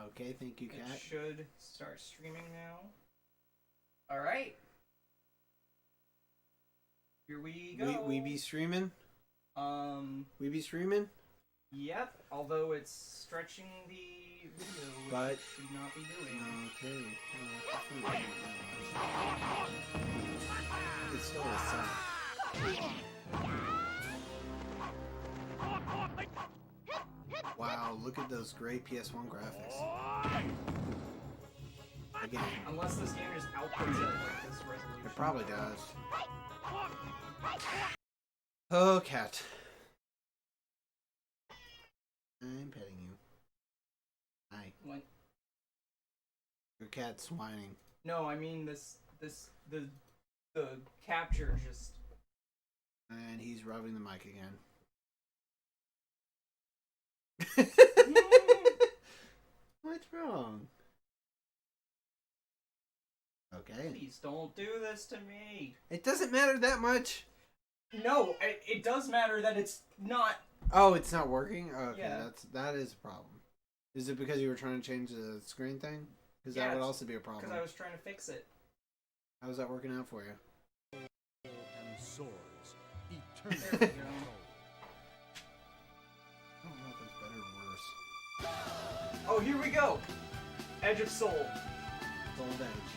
Okay, thank you, Cat. It should start streaming now. Alright. Here we go. We be streaming? We be streaming? Yep, although it's stretching the video, which But it should not be doing. Okay. It's still a sound. Wow, look at those great PS1 graphics. Again. Unless this game just outputs it like this resolution. It probably does. Oh, Cat. I'm petting you. Hi. What? Your cat's whining. No, I mean the capture just. And he's rubbing the mic again. What's wrong? Okay. Please don't do this to me. It doesn't matter that much. No, it does matter that it's not. Oh, it's not working? Okay, Yeah. that is a problem. Is it because you were trying to change the screen thing? Because that would also be a problem. Because I was trying to fix it. How's that working out for you? And swords. There we Eternal. go. I don't know if it's better or worse. Oh, here we go. Edge of Soul. Gold Edge.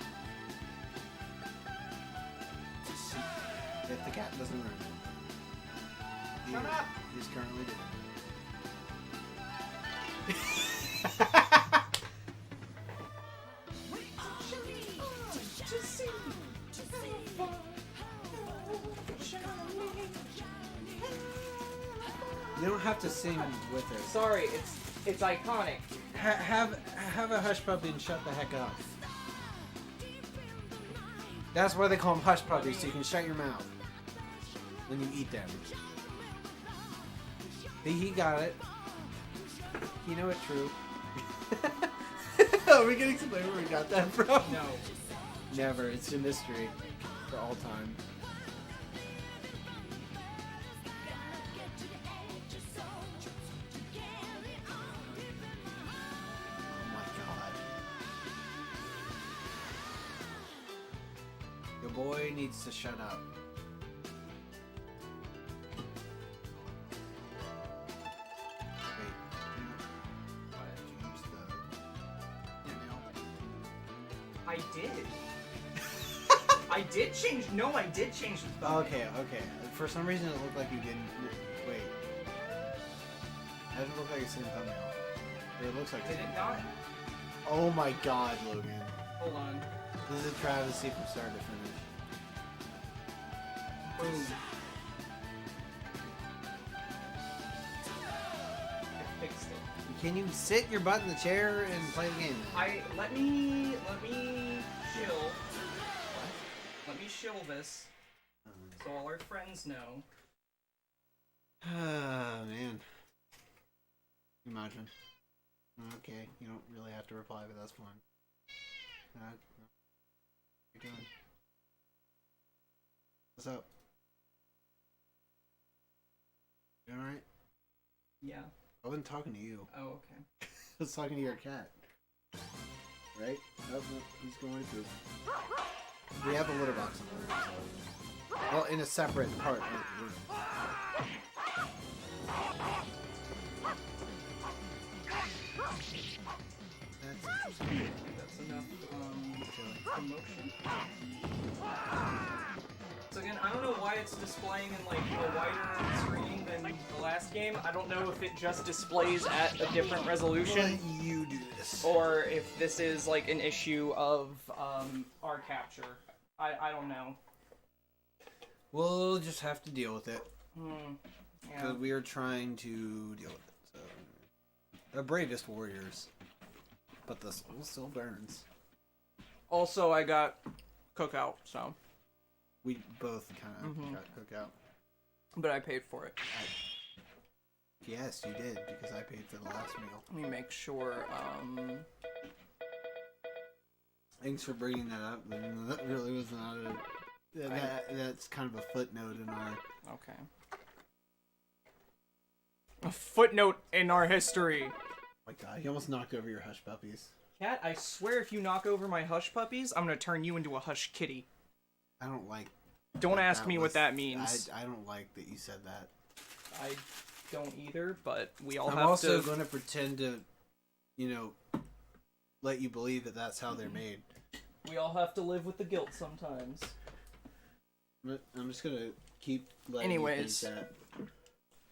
If the cat doesn't learn it. Shut up! He's currently doing You don't have to sing with it. Sorry, it's iconic. Have a hush puppy and shut the heck up. That's why they call them hush puppies, so you can shut your mouth when you eat them. He got it. You know it's true. Are we getting to where we got that from? No. Never. It's a mystery for all time. Oh my god. Your boy needs to shut up. I did. I did change. No, I did change the thumbnail. Okay. For some reason, it looked like you didn't. Wait. It doesn't look like it's in the thumbnail. But it looks like Did it's in it the not? thumbnail. Oh my god, Logan. Hold on. This is a travesty from start to finish. Boom. I fixed it. Can you sit your butt in the chair and play the game? Let me chill. Let me chill this so all our friends know. Ah, man. Imagine. Okay, you don't really have to reply, but that's fine. What you doing? What's up? You alright? Yeah. I wasn't talking to you. Oh, okay. I was talking to your cat. Right? Nope, he's going to poop. We have a litter box in the room, so... Well, in a separate part of the room. That's interesting. That's enough promotion. So again, I don't know why it's displaying in like a wider screen than the last game. I don't know if it just displays at a different resolution. Why you do this? Or if this is like an issue of our capture. I don't know. We'll just have to deal with it. Yeah. Because we are trying to deal with it. So, the bravest warriors. But the soul still burns. Also, I got Cookout, so. We both kind of got cookout. But I paid for it. Yes, you did, because I paid for the last meal. Let me make sure, Thanks for bringing that up. That really was not a... that's kind of a footnote in our... Okay. A footnote in our history. my god, you almost knocked over your hush puppies. Cat, I swear if you knock over my hush puppies, I'm gonna turn you into a hush kitty. I don't like... Don't ask me what that means. I don't like that you said that. I don't either, but we all I'm have also to... going to pretend to, you know, let you believe that that's how they're made. We all have to live with the guilt sometimes. But I'm just going to keep letting Anyways. you think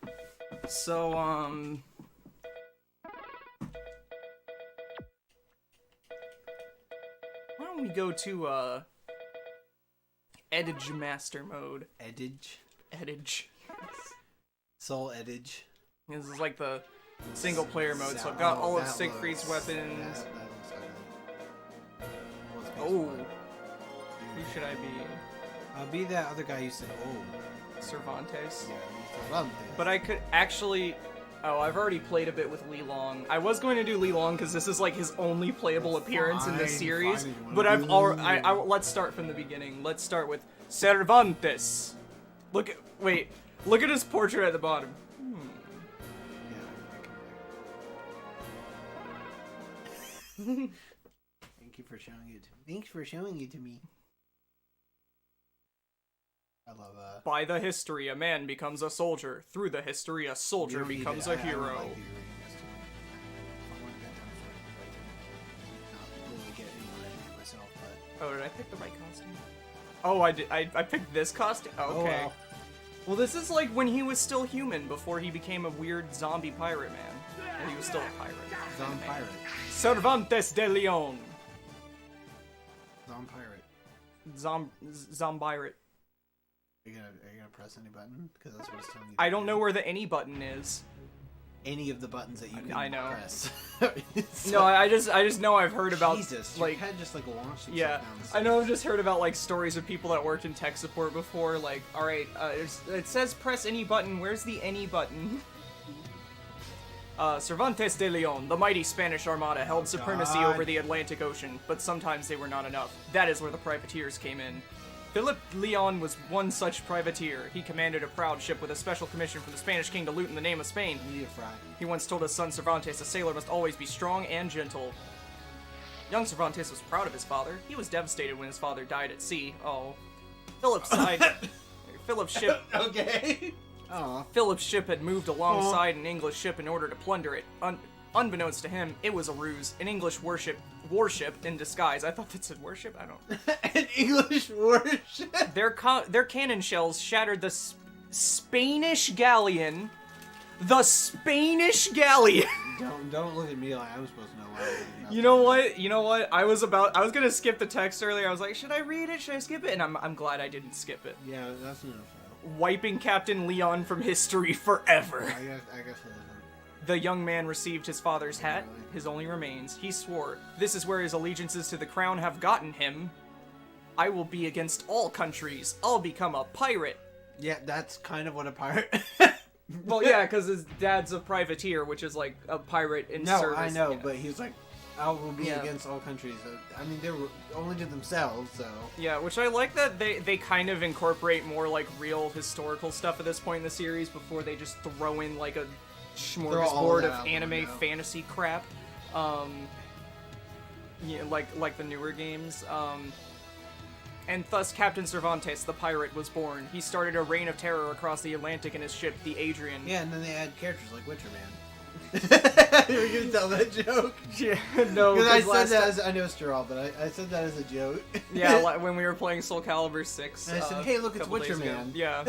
that. So, why don't we go to, Edge Master Mode. Edge? Edge. Soul Edge. This is like the single player mode, so I've got all of Siegfried's weapons. That looks ugly. Oh. Who should I be? I'll be that other guy you said, oh. Cervantes? Yeah, you Cervantes. But I could actually... Oh, I've already played a bit with Li Long. I was going to do Li Long because this is like his only playable appearance in this series. But I've already... let's start from the beginning. Let's start with Cervantes. Look at... Wait. Look at his portrait at the bottom. Thank you for showing it. Thanks for showing it to me. I love By the history, a man becomes a soldier. Through the history, a soldier becomes a hero. Oh, did I pick the right costume? Oh, I did. I picked this costume? Oh, okay. Oh, wow. Well, this is like when he was still human before he became a weird zombie pirate man. And he was still a pirate. Zombie pirate. Cervantes de Leon. Zombie pirate. Zombirate. Are you gonna press any button? Because that's what it's telling you. I don't know where the any button is. Any of the buttons that you can I know. press. No, I just know I've heard about Jesus, like your head just like launched itself yeah. down the I know I've just heard about like stories of people that worked in tech support before. Like, all right, it says press any button. Where's the any button? Cervantes de Leon, the mighty Spanish Armada, held supremacy over the Atlantic Ocean, but sometimes they were not enough. That is where the privateers came in. Philip Leon was one such privateer. He commanded a proud ship with a special commission from the Spanish king to loot in the name of Spain. He once told his son Cervantes, a sailor must always be strong and gentle. Young Cervantes was proud of his father. He was devastated when his father died at sea. Oh. Philip's ship... Okay. Aw. Philip's ship had moved alongside an English ship in order to plunder it. Unbeknownst to him, it was a ruse. An English warship in disguise. I thought that said worship? I don't... An English warship? Their cannon shells shattered the Spanish galleon. The Spanish galleon! Don't look at me like I'm supposed to know why. You know what? I was gonna skip the text earlier. I was like, should I read it? Should I skip it? And I'm glad I didn't skip it. Yeah, that's enough. Wiping Captain Leon from history forever. I guess it isn't. The young man received his father's hat, his only remains. He swore, "This is where his allegiances to the crown have gotten him. I will be against all countries. I'll become a pirate." Yeah, that's kind of what a pirate... Well, yeah, because his dad's a privateer, which is like a pirate in service. No, I know, yeah. but he was like, I will be against all countries. I mean, they were only to themselves, so... Yeah, which I like that they kind of incorporate more like real historical stuff at this point in the series before they just throw in like a smorgasbord of anime fantasy crap. Yeah, like the newer games. And thus Captain Cervantes, the pirate, was born. He started a reign of terror across the Atlantic in his ship, the Adrian. Yeah, and then they add characters like Witcher Man. You're gonna tell that joke? Yeah, no. Because I said that as... I know it's Gerald, but I said that as a joke. Yeah, when we were playing Soul Calibur 6. And I said, hey, look, it's Witcher Man. Yeah.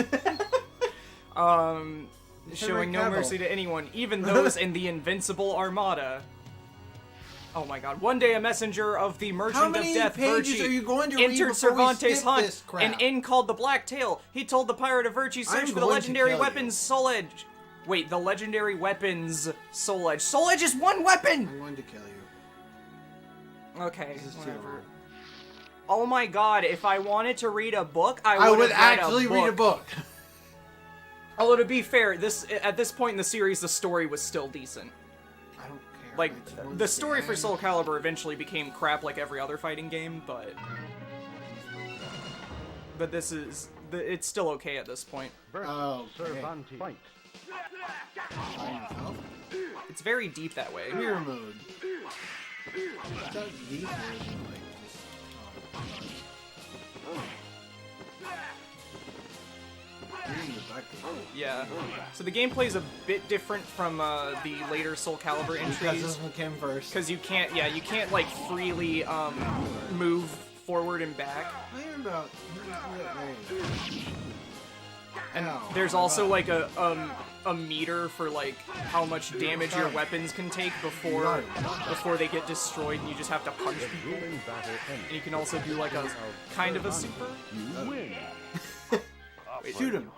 Showing no mercy to anyone, even those in the Invincible Armada. Oh my god. One day a messenger of the Merchant of Death, pages are you going to read entered before Cervantes' hunt. An inn called the Black Tail. He told the pirate of Virtue search for the legendary weapons Soul Edge. Wait, the legendary weapons Soul Edge. Soul Edge is one weapon! I'm going to kill you. Okay, This is whatever. too long. Oh my god, if I wanted to read a book, I would actually read a book. Although to be fair, at this point in the series, the story was still decent. I don't care. Like, the story for Soul Calibur eventually became crap like every other fighting game, but this is... It's still okay at this point. Oh, Cervantes. Fight. It's very deep that way. Mirror mode. It's not deep or is it like just... Yeah. So the gameplay's a bit different from the later Soul Calibur Because entries. this one came first. Because you can't, like freely move forward and back. I am about... And Ow. there's also like a meter for like how much damage your weapons can take before they get destroyed, and you just have to punch people. And you can also do like a kind of a super. Win. Wait, Shoot him.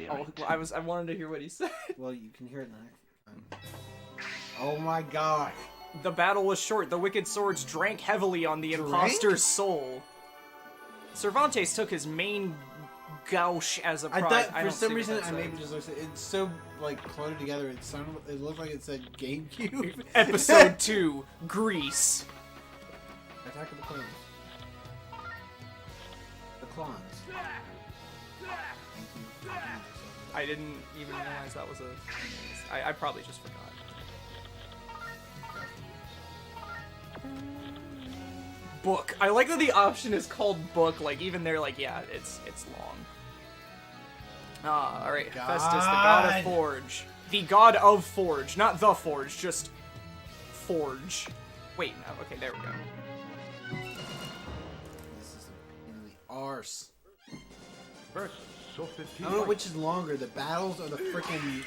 Oh, well, I wanted to hear what he said. Well, you can hear it in the next time. Oh my god. The battle was short. The wicked swords drank heavily on the imposter's soul. Cervantes took his main gouge as a prize. I thought don't for some see what reason that I said. maybe just looked at it's so like cluttered together. It looked like it said GameCube. Episode 2, Grease. Attack of the Clones. The Clones. Thank you. I didn't even realize that was a... I probably just forgot. Book. I like that the option is called book. Like, even they're like, yeah, it's long. Ah, alright. Festus, the god of Forge. The god of Forge. Not the Forge, just Forge. Wait, no. Okay, there we go. This is the arse. Versus Sophie. I don't know which is longer, the battles or the freaking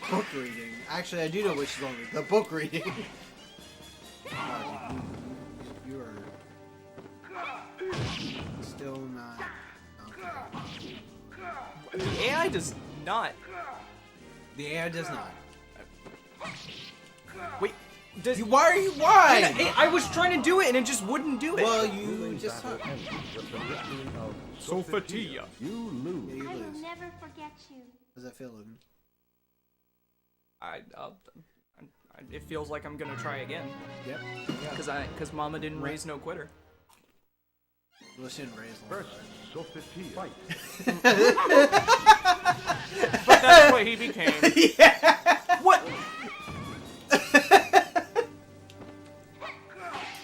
book reading. Actually, I do know which is longer. The book reading. God, you are still not. Okay. The AI does not. The AI does not. Wait. Does... Why? I was trying to do it and it just wouldn't do it. Well, you just suck. Sophatia. You lose. Yeah, you I will lose. never forget you. How does that feel, Logan? It feels like I'm gonna try again. Yep. Cause Mama didn't raise no quitter. Well, she didn't raise Versus Sophie. Fight. But that's what he became. Yeah. What?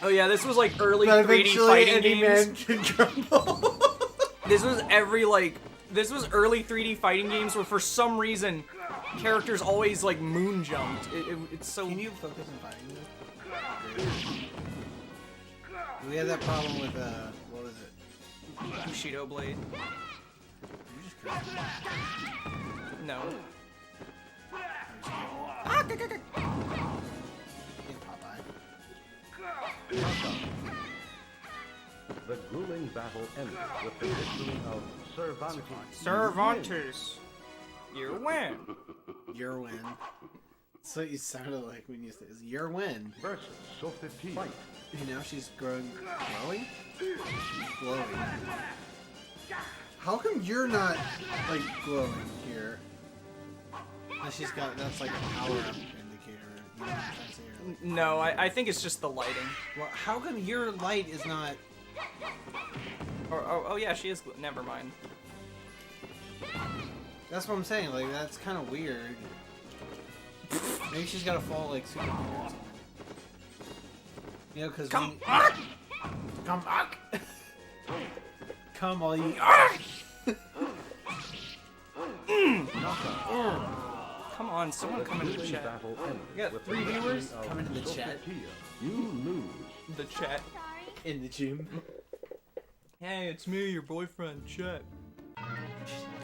Oh yeah, this was like early But 3D eventually, fighting any games. man can crumble. This was this was early 3D fighting games where for some reason characters always like moon jumped. It's so. Can you focus on fighting this? We had that problem with what was it? Bushido blade? Did you just curse me? No. The grueling battle ended with the victory of Cervantes. Cervantes, you win. Your win. That's what you sounded like when you said, "It's your win." Versus Sophie. Fight. And now she's glowing? Glowing. How come you're not, like, glowing here? And she's got, that's like a power-up indicator. You know what I'm trying to say here? No, I think it's just the lighting. Well, how come your light is not... Oh yeah, she is. Never mind. That's what I'm saying, like, that's kind of weird. Maybe she's got to fall, like, super clear or something. You know, because Come back! Come back! Come all you... Come on, someone come into the chat. Battle ended We got with 3 the viewers. victory of Come into the chat. Sophia. You lose. The chat. Sorry. In the gym. Hey, it's me, your boyfriend, Chet.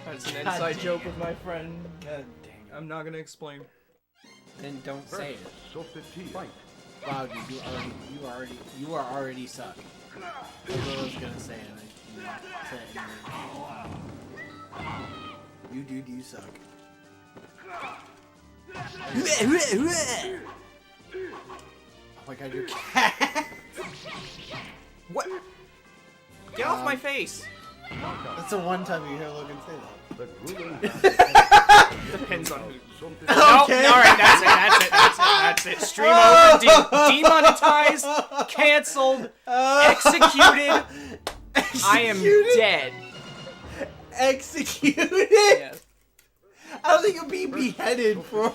That's an God inside damn joke it. with my friend. God dang it. I'm not gonna explain. Then don't say Versus it. Sophie. Fight. Wow, dude, you are already suck. That's what I was gonna say, and I say it anyway. You dude, you suck. Oh my god, your cat! What? Get off my face! That's the one time you hear Logan say that. The grueling battle Depends on who. Sophie. Nope, Okay. alright, that's it. Stream over, demonetized, cancelled, executed. I am dead. Executed? Yes. I don't think you'll be beheaded for...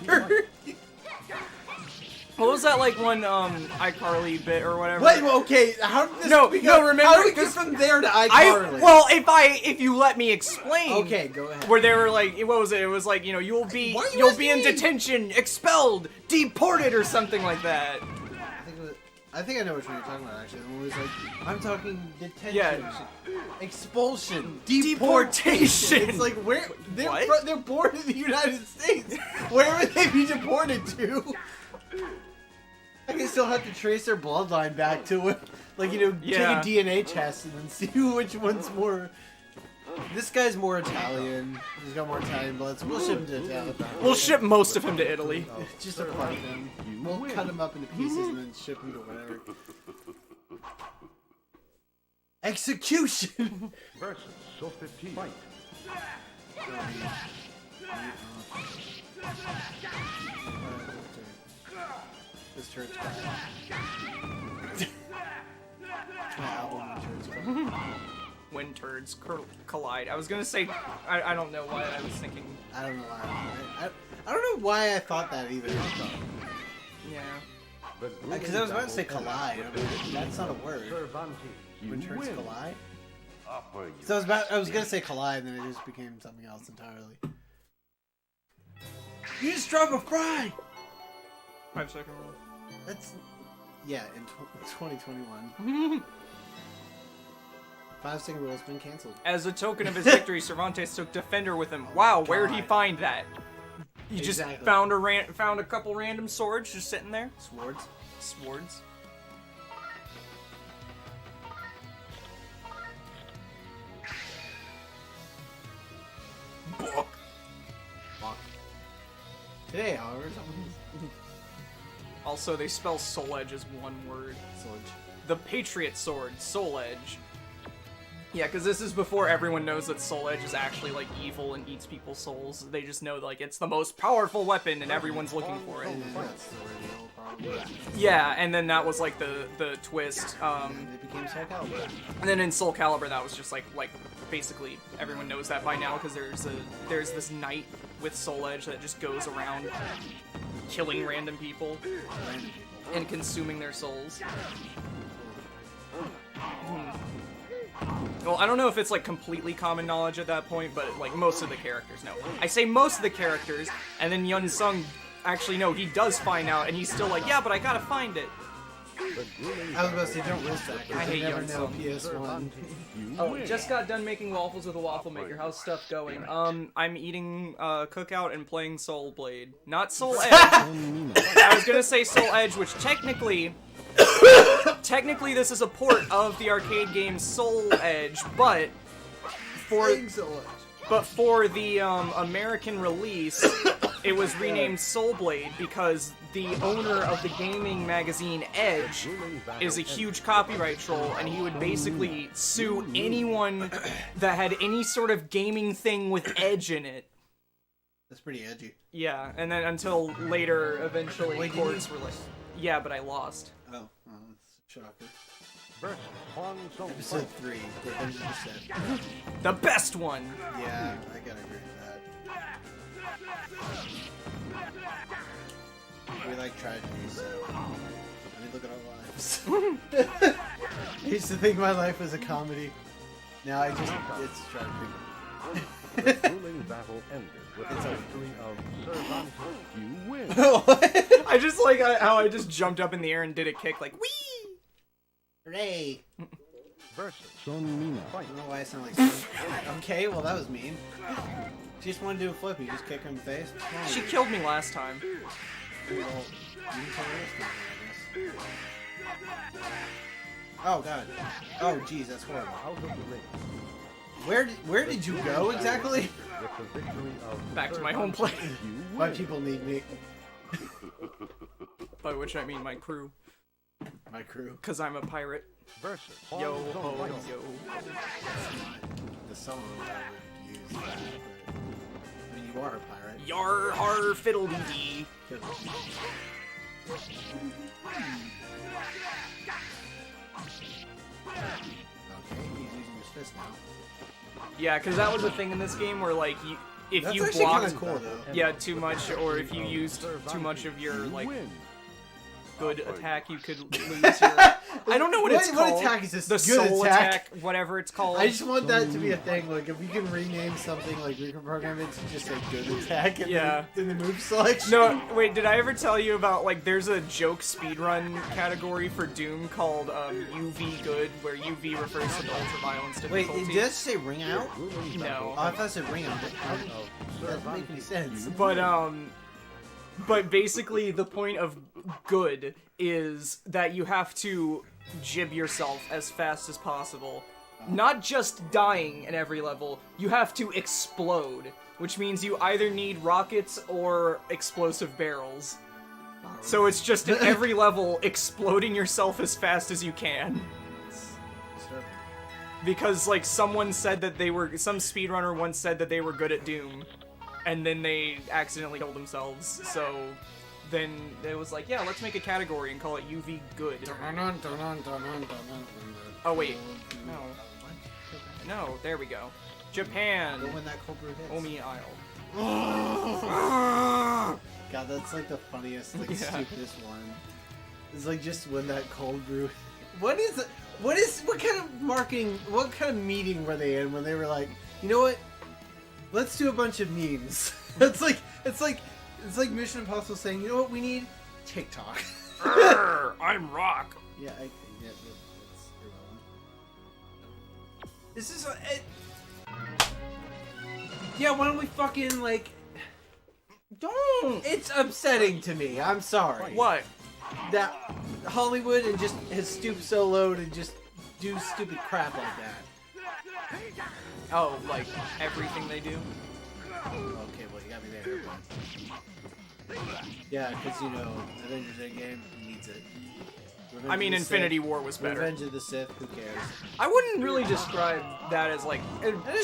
What was that like one iCarly bit or whatever? Wait, okay, how did this remember, how do we get from there to iCarly? If you let me explain. Okay, go ahead. Where they were like, what was it? It was like, you'll be in detention, expelled, deported, or something like that. I think I know which one you're talking about, actually. The one was like, I'm talking detention, Yeah. expulsion, Deportation. It's like, where What? they're born in the United States. Where would they be deported to? I can still have to trace their bloodline back to it. Like, take a DNA test and then see which one's more... This guy's more Italian. He's got more Italian blood, so we'll ship him to Italy. We'll ship most of him to Italy. Just a part of him. We'll cut him up into pieces and then ship him to whatever. Execution! Versus Soul 15. Fight. This turret's bad. My album, turret's bad. When turds collide. I was gonna say, I don't know why I was thinking. I don't know why. I don't know why I thought that either. Yeah. Because I was about to say collide. I mean, that's not a word. When turds win. collide? So I was gonna say collide, and then it just became something else entirely. You just drop a fry! 5-second rule. That's... Yeah, in 2021. 5-second rule has been cancelled. As a token of his victory, Cervantes took Defender with him. Wow, where'd he find that? He just found a couple random swords just sitting there? Swords? Swords. Book. Today, however, Also, they spell Soul Edge as one word. Soul Edge. The Patriot Sword, Soul Edge. Yeah, because this is before everyone knows that Soul Edge is actually, like, evil and eats people's souls. They just know, like, it's the most powerful weapon and everyone's looking for it. And then that's the reveal, probably. Yeah, and then that was, like, the twist. It became Soul Calibur. And then in Soul Calibur, that was just, like basically, everyone knows that by now, because there's this knight with Soul Edge that just goes around killing random people and consuming their souls. Well, I don't know if it's, like, completely common knowledge at that point, but, like, most of the characters know. I say most of the characters, and then Yun Sung, actually, no, he does find out, and he's still like, yeah, but I gotta find it. I was about to say, don't list that, because I hate you never Yun know Sung. PS1. Oh, just got done making waffles with a waffle maker. How's stuff going? I'm eating Cookout and playing Soul Blade. Not Soul Edge. I was gonna say Soul Edge, which technically this is a port of the arcade game Soul Edge, but for the American release, it was renamed Soul Blade because the owner of the gaming magazine Edge is a huge copyright troll, and he would basically sue anyone that had any sort of gaming thing with Edge in it. That's pretty edgy. Yeah, and then until later, eventually, courts were like, yeah, but I lost. Oh, well, that's a shocker. Episode 3, Revenge of the Sith. The best one! Yeah, I gotta agree with that. We like tragedies, so... I mean, look at our lives. I used to think my life was a comedy. Now it's tragic. The grueling battle ended with the victory of Cervantes. You win. I just like how I just jumped up in the air and did a kick, like, whee! Hooray! Versus Sonmina. I don't know why I sound like okay, well that was mean. She just wanted to do a flip, you just kick her in the face. She killed me last time. Well, you can tell her this time, I guess. Oh god. Oh jeez, that's horrible. Out of the ring. Where did you go exactly? With the victory of Back to my home plate. Why people need me? By which I mean my crew. My crew. Cause I'm a pirate. Versus Yo ho yo. The song I would use that, but I mean you are a pirate. Yar har fiddle dee dee. Okay, he's using his fist now. Yeah, cause that was a thing in this game where like if That's you actually blocked kinda cool though. yeah too much, or if you used too much of your like good attack you could lose your... I don't know what it's called. What attack is this? The good soul attack? whatever it's called. I just want that to be a thing. Like, if we can rename something, like, reprogram it to just a good attack in the move selection. No, wait, did I ever tell you about, like, there's a joke speedrun category for Doom called UV Good, where UV refers to the ultra-violence difficulty. Wait, did it say ring out? No. Oh, I thought it said ring out. That doesn't make any sense. But basically the point of good is that you have to jib yourself as fast as possible. Not just dying at every level, you have to explode, which means you either need rockets or explosive barrels. So it's just at every level exploding yourself as fast as you can. Because, like, someone said that some speedrunner once said that they were good at Doom, and then they accidentally killed themselves, so then it was like, yeah, let's make a category and call it UV Good. Oh, wait. No. No, there we go. Japan. When that cold brew hits. Omi Isle. God, that's like the funniest, like, stupidest one. It's like just when that cold brew... What kind of marketing, what kind of meeting were they in when they were like, you know what? Let's do a bunch of memes. It's like Mission Impossible saying, you know what we need? TikTok. I'm Rock. Yeah, that's irrelevant. This is yeah, why don't we fucking, like... Don't! It's upsetting to me, I'm sorry. What? That Hollywood and just has stooped so low to just do stupid crap like that. Oh, like everything they do? Okay, well, you got me there. Yeah, because, you know, Avengers Endgame needs it. I mean, Infinity War was better. Revenge of the Sith, who cares? I wouldn't really describe that as, like...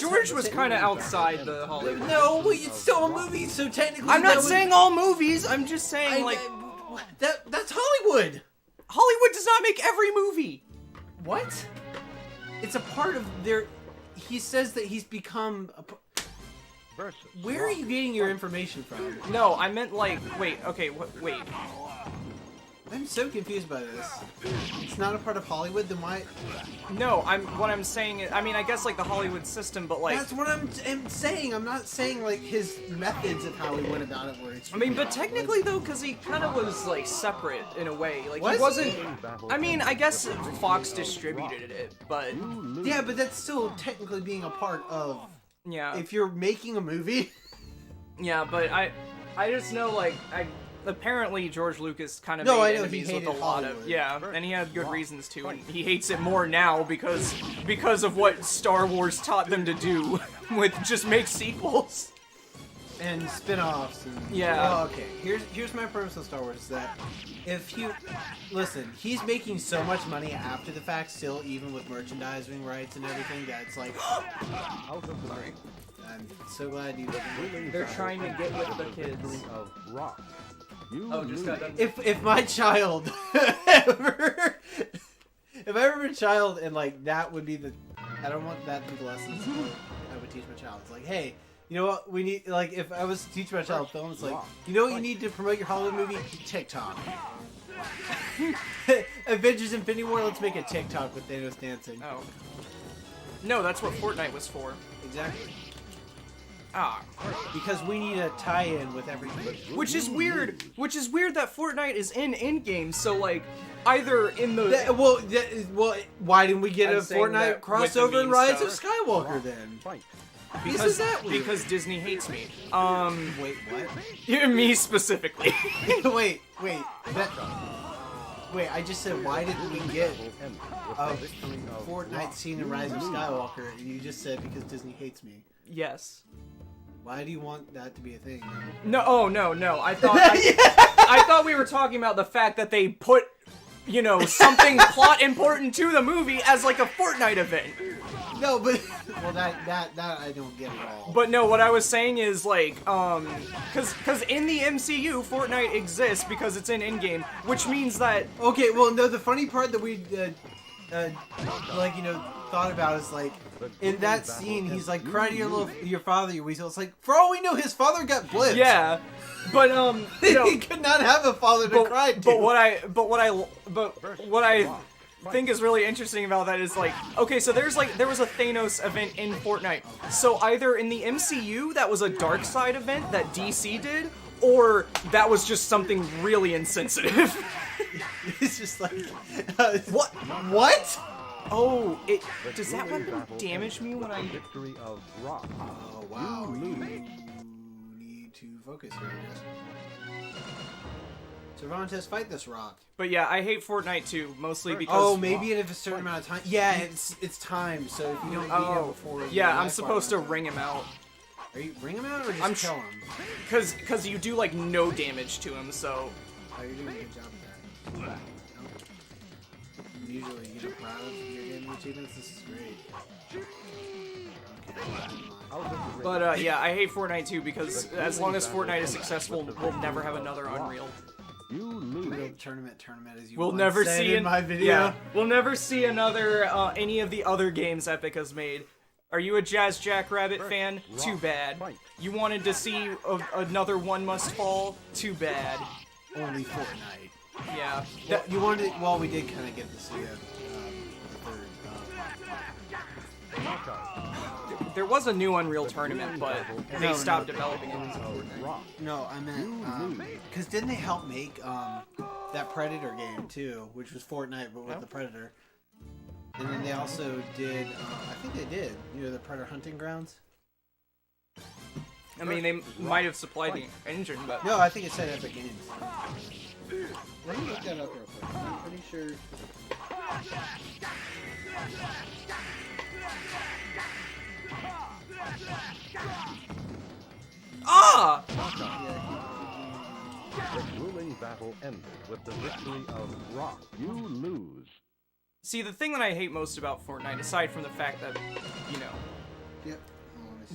George was kind of outside the Hollywood. No, it's still a movie, so technically... I'm not saying all movies, I'm just saying, that's Hollywood! Hollywood does not make every movie! What? It's a part of their... He says that he's become... Where are you getting your information from? No, I meant, like... Wait. I'm so confused by this. It's not a part of Hollywood, then why... No, what I'm saying is... I mean, I guess, like, the Hollywood system, but, like... That's what I'm saying. I'm not saying, like, his methods of how he went about it were extremely... I mean, but technically, though, because he kind of was, like, separate in a way. Like, Was he wasn't... he? I mean, I guess Fox distributed it, but... Yeah, but that's still technically being a part of... Yeah. If you're making a movie... Yeah, but I just know, like, apparently George Lucas kind of No, I made know, enemies he with a hated lot Hollywood. of... Yeah, and he had good reasons to, and he hates it more now because of what Star Wars taught them to do, with just make sequels. And spin-offs and... Yeah. Well, okay, here's my premise on Star Wars, is that if you... Listen, he's making so much money after the fact still, even with merchandising rights and everything, that it's like... Sorry. I'm so glad you... They're trying to get with the kids. Oh, just got done. If my child ever... If I ever a child and, like, that would be the... I don't want that to be the lessons I would teach my child. It's like, hey... You know what? We need, like, if I was to teach my child film, it's like, you know what you need to promote your Hollywood movie? TikTok. Avengers Infinity War, let's make a TikTok with Thanos dancing. Oh. No, that's what Fortnite was for. Exactly. Ah. Because we need a tie-in with everything. Which is weird that Fortnite is in in-game, so, like, either in the... Well, why didn't we get a Fortnite crossover in Rise of stuff. Skywalker, then? Because, that weird? Because Disney hates me. Wait, what? Me specifically. Wait, I just said, why didn't we get a Fortnite scene in Rise of Skywalker? And you just said, because Disney hates me. Yes. Why do you want that to be a thing? No, I thought we were talking about the fact that they put, you know, something plot important to the movie as, like, a Fortnite event. No, but... Well, that I don't get at all. But no, what I was saying is, like, cause in the MCU, Fortnite exists because it's in in-game, which means that... Okay, well, no, the funny part that we... like, you know, thought about is like, in that scene, he's like, cry to your father, you weasel. It's like, for all we know, his father got blipped. Yeah, but you know, he could not have a father to cry to. But what I think is really interesting about that is like, okay, so there was a Thanos event in Fortnite. So either in the MCU that was a dark side event that DC did, or that was just something really insensitive. It's just like, what? What? Oh, does that weapon damage me when I? Victory of Rock. Oh wow, you need to focus here, I guess. Cervantes, fight this rock. But yeah, I hate Fortnite too, mostly because. Oh, maybe in a certain amount of time. Yeah, it's timed, so if you don't beat him before. Yeah, I'm supposed to ring him out. Are you ring him out or just kill him? Cause you do like no damage to him, so. Oh, you're doing a good job of that. Usually, you know, proud of your gaming achievements. This is great. Okay. But yeah, I hate Fortnite too because as long as Fortnite is successful, we'll never have another Unreal. You lose. Tournament as you We'll never see in my video. Yeah, we'll never see another any of the other games Epic has made. Are you a Jazz Jackrabbit fan? Too bad. You wanted to see another One Must Fall? Too bad. Only Fortnite. Yeah. Well, you wanted. Well, we did kind of get to see it. There was a new Unreal Tournament, but they stopped developing it. No, I meant because didn't they help make that Predator game too, which was Fortnite but with the Predator. And then they also did. I think they did. You know, the Predator Hunting Grounds. I mean, they might have supplied the engine, but no, I think it said Epic Games. Let me look that up real quick. I'm pretty sure. Ah! The grueling battle ended with the victory of Rock. You lose. See, the thing that I hate most about Fortnite, aside from the fact that, you know, Yep.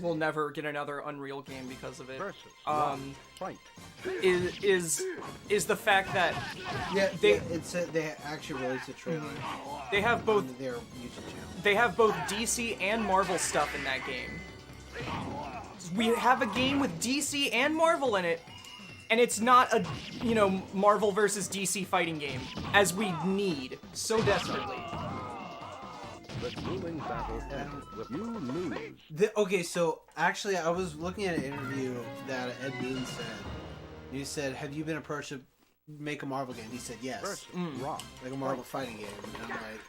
we'll never get another Unreal game because of it, Fight. is the fact that they actually released a trailer. They have both on their YouTube channel. They have both DC and Marvel stuff in that game. We have a game with DC and Marvel in it, and it's not a, you know, Marvel versus DC fighting game, as we need so desperately. The grueling battle ended with you lose. Okay, so actually, I was looking at an interview that Ed Boon said. He said, "Have you been approached to make a Marvel game?" He said, "Yes." Rock. Like a Marvel fighting game. And I'm like,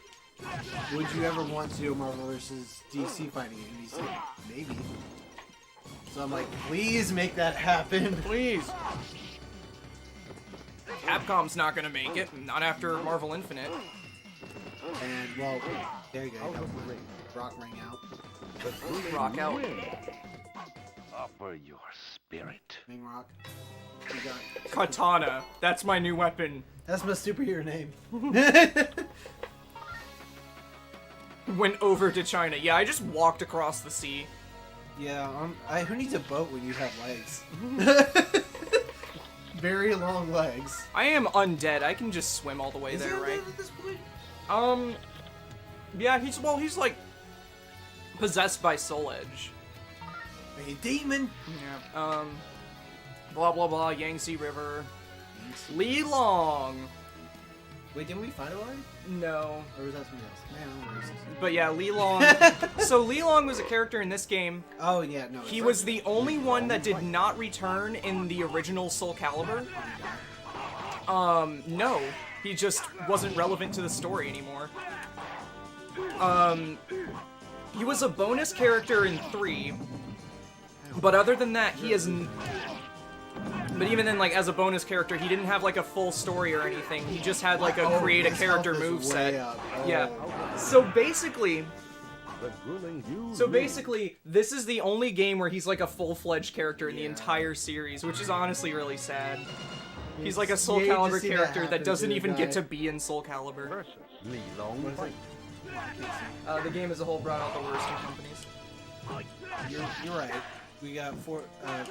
"Would you ever want to do a Marvel versus DC fighting game?" And he said, "Maybe." So I'm like, "Please make that happen, please." Capcom's not gonna make it, not after Marvel Infinite. And well, there you go. Rock ring out. Rock out. Offer your spirit. Ring rock. You got it. Katana. That's my new weapon. That's my superhero name. Went over to China. Yeah, I just walked across the sea. Yeah, who needs a boat when you have legs? Very long legs. I am undead. I can just swim all the way there, right? At this point? Yeah, he's like possessed by Soul Edge. A demon. Yeah. Blah blah blah. Yangtze River. Li Long. Wait, didn't we fight it already? No. Or was that something else? Man, I'm racist. But yeah, Li Long. So Li Long was a character in this game. Oh yeah, no. He was the only one that did not return in the original Soul Calibur. No. He just wasn't relevant to the story anymore. He was a bonus character in 3. But other than that, he is... But even then, like, as a bonus character, he didn't have, like, a full story or anything. He just had, like, a create a character moveset. Yeah. So basically... this is the only game where he's, like, a full-fledged character in the entire series, which is honestly really sad. He's like a Soul Calibur character that doesn't even get to be in Soul Calibur. The game as a whole brought out the worst in companies. You're right. We got Fortnite,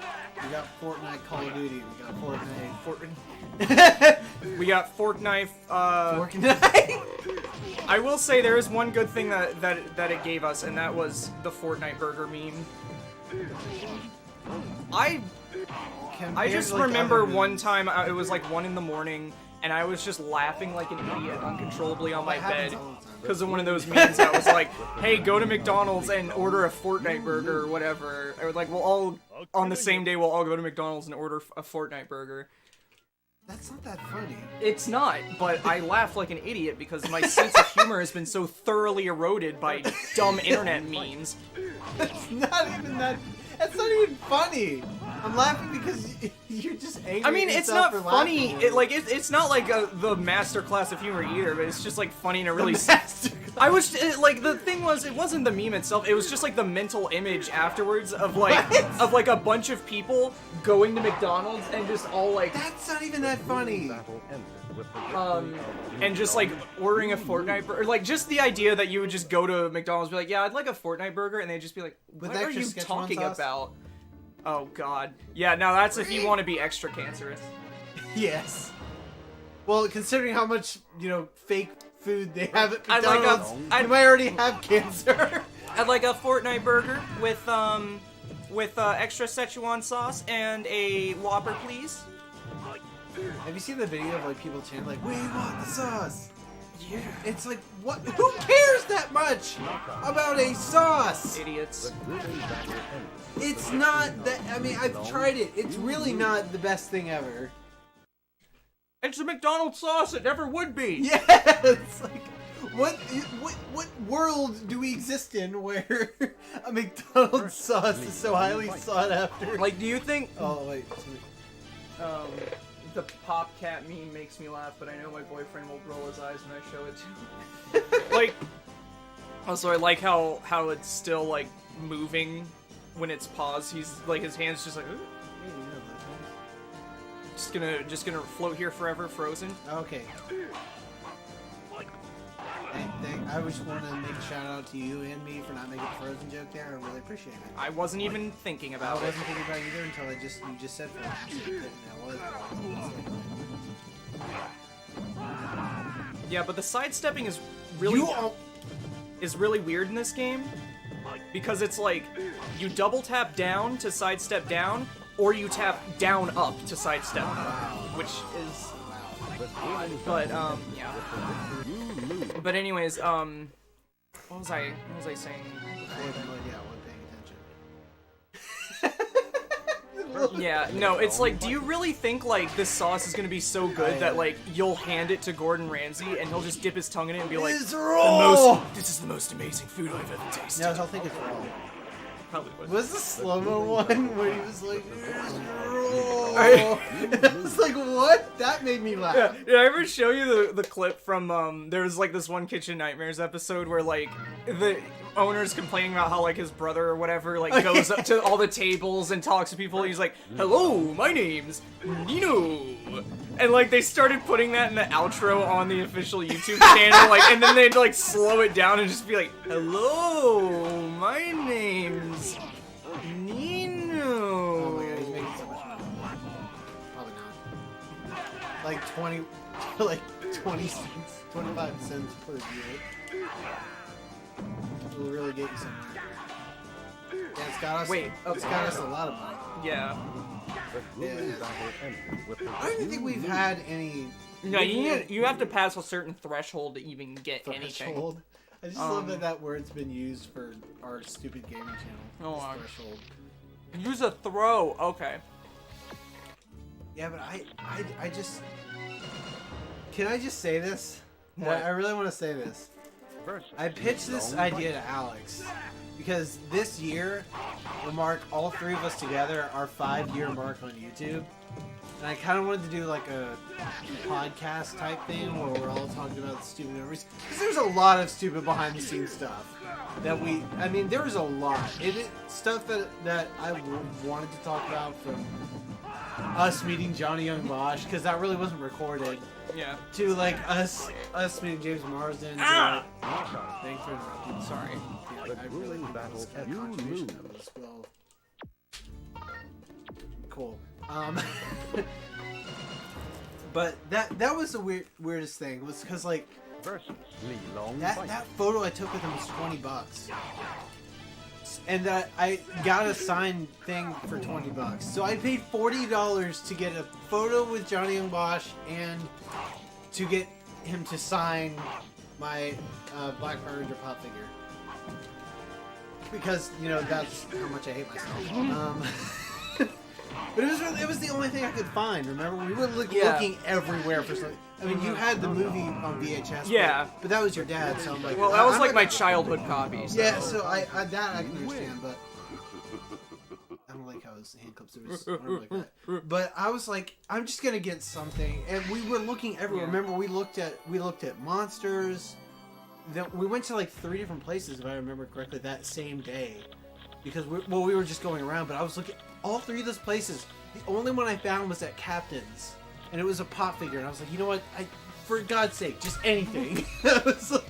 Call of Duty. We got Fortnite. We got Fortnite. Fortnite. I will say there is one good thing that it gave us, and that was the Fortnite burger meme. I just remember one time it was like 1 in the morning, and I was just laughing like an idiot uncontrollably on my bed because of one of those memes that was like, "Hey, go to McDonald's and order a Fortnite burger or whatever." Or like, we'll all on the same day we'll all go to McDonald's and order a Fortnite burger. That's not that funny. It's not, but I laugh like an idiot because my sense of humor has been so thoroughly eroded by dumb internet memes. That's not even that. That's not even funny. I'm laughing because you're just angry. I mean, at it's yourself not for funny. laughing. It's not like the master class of humor either, but it's just like funny in a really. Master I was like, the thing was, it wasn't the meme itself. It was just like the mental image afterwards of like a bunch of people going to McDonald's and just all like. That's not even that funny. And just like ordering a Fortnite burger, like just the idea that you would just go to McDonald's and be like, yeah, I'd like a Fortnite burger, and they'd just be like, what are you talking about? Oh god. Yeah, now that's if you want to be extra cancerous. Yes. Well, considering how much, fake food they have at McDonald's, I might already have cancer. I'd like a Fortnite burger with extra Szechuan sauce and a Whopper, please. Have you seen the video of like people chanting like, "We want the sauce"? Yeah. It's like, what? Who cares that much about a sauce? Idiots. It's not that. I mean, I've tried it. It's really not the best thing ever. It's a McDonald's sauce. It never would be. Yeah. It's like, what world do we exist in where a McDonald's sauce is so highly sought after? Like, do you think? Oh wait. The Pop Cat meme makes me laugh, but I know my boyfriend will roll his eyes when I show it to him. Like, also I like how it's still like moving when it's paused. He's like, his hand's just like, just gonna float here forever, frozen. Okay. I just want to make a shout out to you and me for not making a Frozen joke there. I really appreciate it. I wasn't even thinking about it. I wasn't thinking about it either until you just said Frozen. Yeah, but the sidestepping is really weird in this game because it's like you double tap down to sidestep down, or you tap down up to sidestep, which is. But yeah. But anyways, what was I saying? I have no idea. I wasn't paying attention. Yeah, no, it's like, do you really think like this sauce is gonna be so good that like you'll hand it to Gordon Ramsay and he'll just dip his tongue in it and be like, this is the most amazing food I've ever tasted. No, he'll think it's raw. Probably would. Was the slow-mo one where he was like, I was like, what? That made me laugh. Yeah, did I ever show you the clip from, there was like this one Kitchen Nightmares episode where like, the owner's complaining about how like his brother or whatever like goes up to all the tables and talks to people and he's like, hello, my name's Nino. And like they started putting that in the outro on the official YouTube channel, like, and then they'd like slow it down and just be like, hello, my name's Nino. Oh my god, he's making so much money. Probably not. Like 20 cents, 25 cents per view. Will really get you something. Yeah, it's got us. It's got us a lot of money. Yeah. I don't even think we've had any. No, you have to pass a certain threshold to even get anything. I just love that word's been used for our stupid gaming channel. Oh, Threshold. Use a throw. Okay. Yeah, but I just. Can I just say this? What? I really want to say this. I pitched this idea to Alex because this year will mark all three of us together our 5-year mark on YouTube. And I kind of wanted to do like a podcast type thing where we're all talking about stupid memories. Because there's a lot of stupid behind the scenes stuff that there was a lot. Stuff that I wanted to talk about, from us meeting Johnny Young Bosch, because that really wasn't recorded. Yeah. To like us meeting James Marsden. Ah! Thanks for interrupting. Sorry. Yeah, I really was a contribution of it as well. Cool. But that was the weirdest thing, was because like versus Li Long fight. That photo I took with him was $20. And I got a signed thing for $20. So I paid $40 to get a photo with Johnny Young Bosch and to get him to sign my Black Power Ranger pop figure. Because, you know, that's how much I hate myself. But it was the only thing I could find. Remember, we were looking everywhere for something. I mean, you had the movie on VHS. Yeah. But that was your dad, so I'm like. Well, that was like my childhood copy. So. Yeah, so I that I can understand, but I don't like how his hand clips through his arm like that. But I was like, I'm just gonna get something, and we were looking everywhere. Yeah. Remember, we looked at monsters. Then we went to like 3 different places, if I remember correctly, that same day, because we were just going around. But I was looking all 3 of those places. The only one I found was at Captain's, and it was a pop figure. And I was like, you know what? For God's sake, just anything. I was like,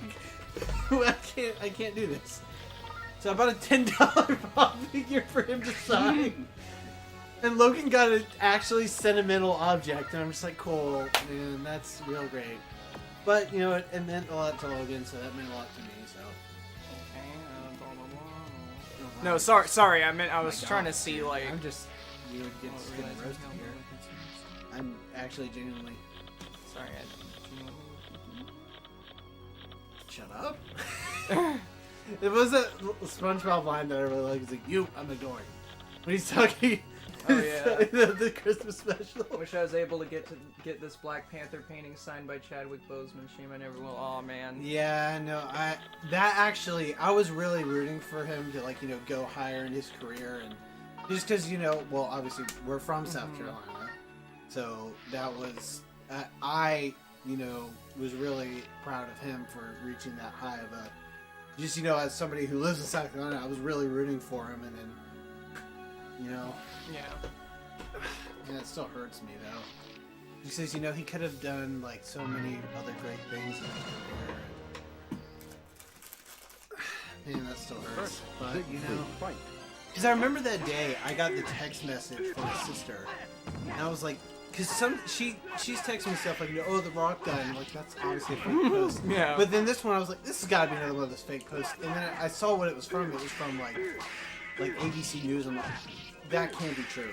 I can't do this. So I bought a $10 pop figure for him to sign. And Logan got an actually sentimental object, and I'm just like, cool, man, that's real great. But, you know, it meant a lot to Logan, so that meant a lot to me, so. No, sorry, I was trying to see, like... I'm just, you know, getting roasted here. I'm actually genuinely... Sorry, Shut up. It was a SpongeBob line that I really like. It's like, you, I'm adoring. When he's talking... Oh, yeah. the Christmas special. I wish I was able to get this Black Panther painting signed by Chadwick Boseman. Shame I never will. Oh man. Yeah, no, I was really rooting for him to, like, you know, go higher in his career, and just because, you know, well, obviously we're from South Carolina, so that was I, you know, was really proud of him for reaching that high of a. Just, you know, as somebody who lives in South Carolina, I was really rooting for him, and then, you know. Yeah. And it still hurts me, though. Because, you know, he could have done, like, so many other great things in his career. Man, that still hurts. But, you know. Because I remember that day, I got the text message from my sister. And I was like, because she's texting me stuff like, oh, the Rock guy. And I'm like, that's obviously a fake post. Yeah. But then this one, I was like, this has got to be another one of those fake posts. And then I saw what it was from. It was from, like ABC News. I'm like, that can't be true.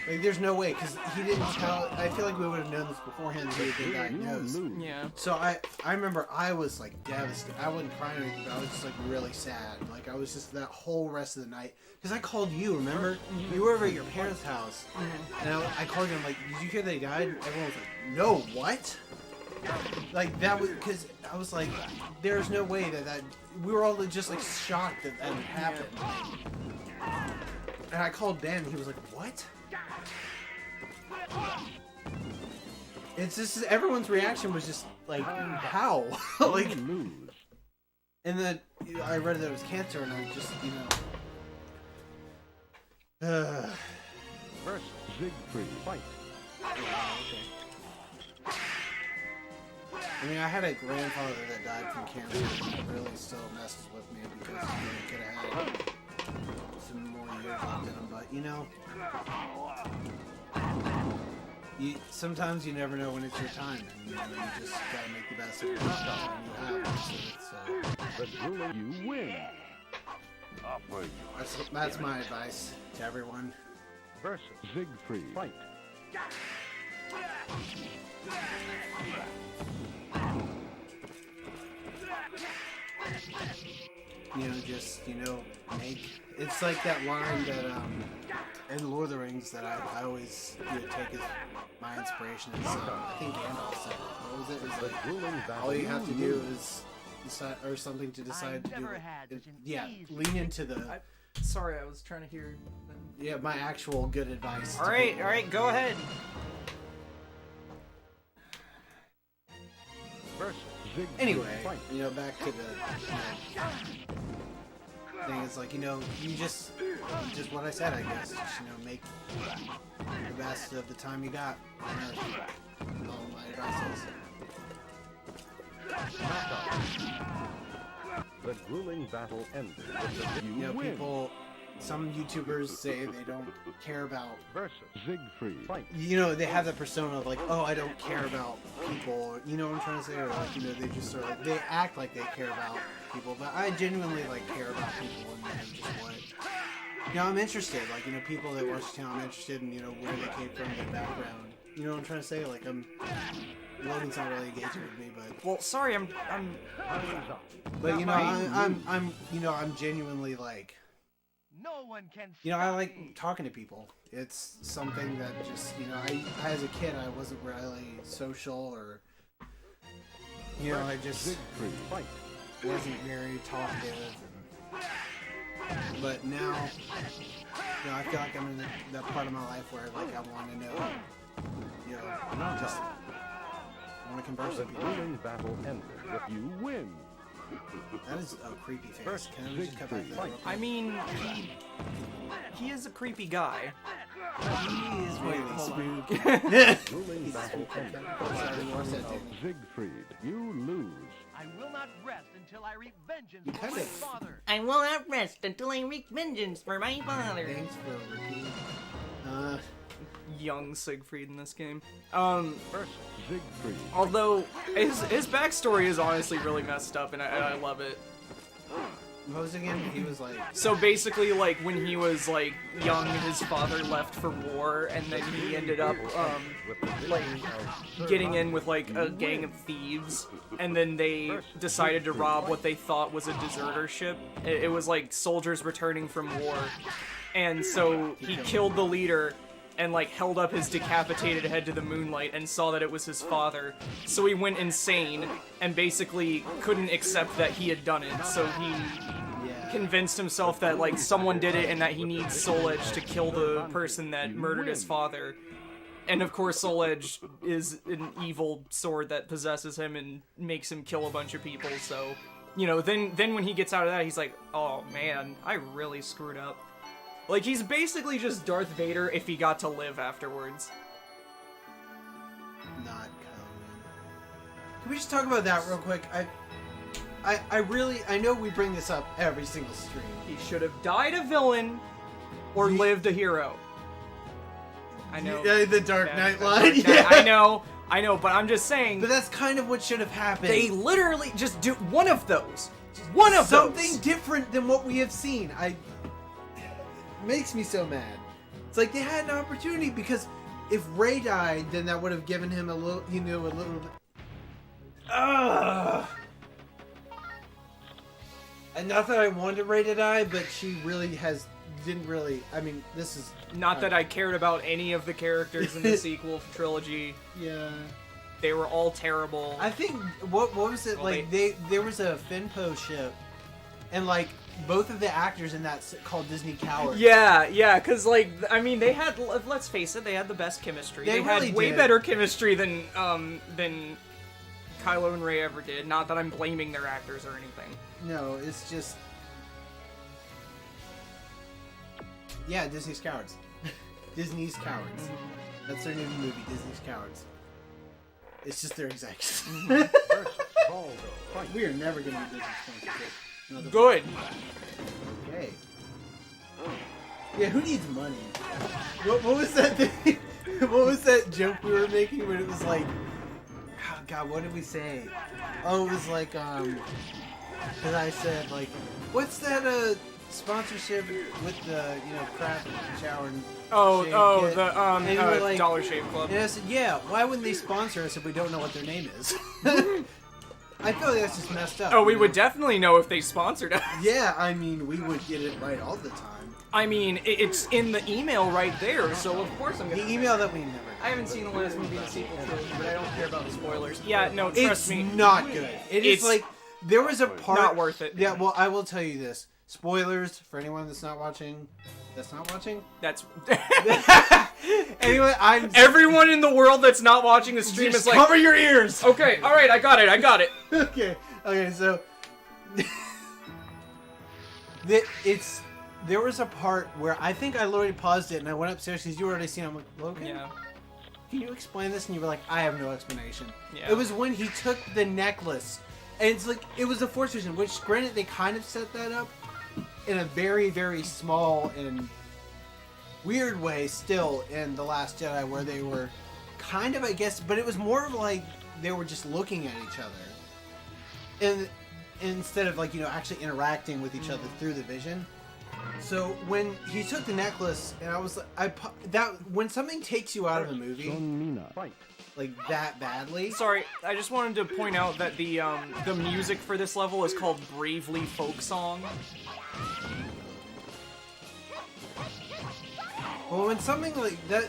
Like, there's no way, because he didn't tell. I feel like we would have known this beforehand that he had been diagnosed. Yeah. So I remember I was, like, devastated. I wasn't crying or anything, but I was just, like, really sad. Like, I was just that whole rest of the night. Because I called you, remember? You were over at your parents' house. And I called you, and I'm like, did you hear that he died? And everyone was like, no, what? Like, that was, because I was like, there's no way that we were all just, like, shocked that had happened. And I called Ben, and he was like, what? It's just, everyone's reaction was just like, how? Like, and then I read that it was cancer, and I just, you know. Versus Siegfried fight. I mean, I had a grandfather that died from cancer, and it really still messes with me because he could have had some more years left in him, but, you know. Sometimes you never know when it's your time, and, you know, you just gotta make the best of your time you have. But you win. That's my advice to everyone. Versus Siegfried fight. You know, just, you know, it's like that line that in Lord of the Rings that I always, you know, take as my inspiration. It's, I think Gandalf said it. What was it? It's like, all you have to do is decide, or something to decide to do. Yeah, lean into the. Sorry, I was trying to hear them. Yeah, my actual good advice. All right, go ahead. Anyway, you know, back to the thing. It's like, you know, you just what I said, I guess. Just, you know, make the best of the time you got. All my advice is. The grueling battle ended with the You know, some YouTubers say they don't care about, versus Siegfried. Fight. you know, they have that persona of like, oh, I don't care about people, you know what I'm trying to say? Or like, you know, they just sort of, they act like they care about people, but I genuinely, like, care about people and I'm just what, you know, I'm interested, like, you know, people that watch the channel, I'm interested in, you know, where they came from, their background, you know what I'm trying to say? Like, Logan's not really engaging with me, but... Well, sorry, But, you know, I'm you know, I'm genuinely, like... No one can. You know, I like talking to people. It's something that just, you know, I as a kid, I wasn't really social or... You know, I just wasn't very talkative. But now, you know, I feel like I'm in that part of my life where, like, I want to know, you know, just... I want to converse with people. The battle ended with you win. That is a creepy face. Can we just cut back that real quick? I mean, he is a creepy guy. He is really spooky. Ruling battle ended Sorry, you with said of it. Siegfried. You lose. I will not rest until I reap vengeance You for kind my of- father. I will not rest until I wreak vengeance for my father. Thanks for repeating. Young Siegfried in this game. Versus Siegfried. Although his backstory is honestly really messed up, and I love it. What was it again? He was like... So basically, like, when he was, like, young, his father left for war, and then he ended up, like, getting in with, like, a gang of thieves, and then they decided to rob what they thought was a deserter ship. It was, like, soldiers returning from war, and so he killed the leader, and, like, held up his decapitated head to the moonlight and saw that it was his father. So he went insane, and basically couldn't accept that he had done it, so he... convinced himself that, like, someone did it and that he needs Soul Edge to kill the person that murdered his father. And of course Soul Edge is an evil sword that possesses him and makes him kill a bunch of people, so... You know, then when he gets out of that, he's like, oh man, I really screwed up. Like, he's basically just Darth Vader if he got to live afterwards. Not Conan. Can we just talk about that real quick? I know we bring this up every single stream. He should have died a villain or lived a hero. I know. Yeah, the Dark Yeah, Knight the line. Dark Knight- Yeah. I know, but I'm just saying. But that's kind of what should have happened. They literally just do one of those. Just one of Something those. different than what we have seen. Makes me so mad. It's like they had an opportunity because if Rey died, then that would have given him a little, you know, a little. And not that I wanted Rey to die, but she really didn't really. I mean, this is Not that I cared about any of the characters in the sequel trilogy. Yeah. They were all terrible. I think what was it Well, like? There was a Finpo ship, and like both of the actors in that called Disney Cowards. Yeah, because, like, I mean, they had, let's face it, they had the best chemistry. They really had way did. better chemistry than Kylo and Rey ever did. Not that I'm blaming their actors or anything. No, it's just. Yeah, Disney's Cowards. Disney's Cowards. That's their new movie, Disney's Cowards. It's just their execs. We are never going to be Disney sponsorship. Good. Okay. Yeah, who needs money? What was that thing? What was that joke we were making when it was like, oh God, what did we say? Oh, it was like, because I said like, what's that sponsorship with the crap shower and shave kit? The And you were like, Dollar Shave Club. And I said, yeah, why wouldn't they sponsor us if we don't know what their name is? I feel like that's just messed up. Oh, we you would know? definitely know if they sponsored us. Yeah, I mean, we would get it right all the time. I mean, it's in the email right there, so of course I'm gonna. The email that we never. I haven't seen the last movie in the sequel trilogy, but I don't care about the spoilers. Yeah, no, trust It's me. not good. It's like there was a part. not worth it. Yeah, well, I will tell you this. Spoilers for anyone that's not watching. That's Anyway, everyone in the world that's not watching the stream just is like, cover your ears. okay, all right, I got it. Okay, so there was a part where I think I literally paused it and I went upstairs because you already seen it. I'm like, Logan, Yeah. can you explain this? And you were like, I have no explanation. Yeah. It was when he took the necklace, and it's like it was a Force vision, which granted they kind of set that up, in a very, very small and weird way still in The Last Jedi, where they were kind of, I guess, but it was more of like they were just looking at each other. And instead of like, you know, actually interacting with each other through the vision. So when he took the necklace, and I was when something takes you out of a movie like that badly. Sorry, I just wanted to point out that the music for this level is called Bravely Folk Song. Well, when something like that,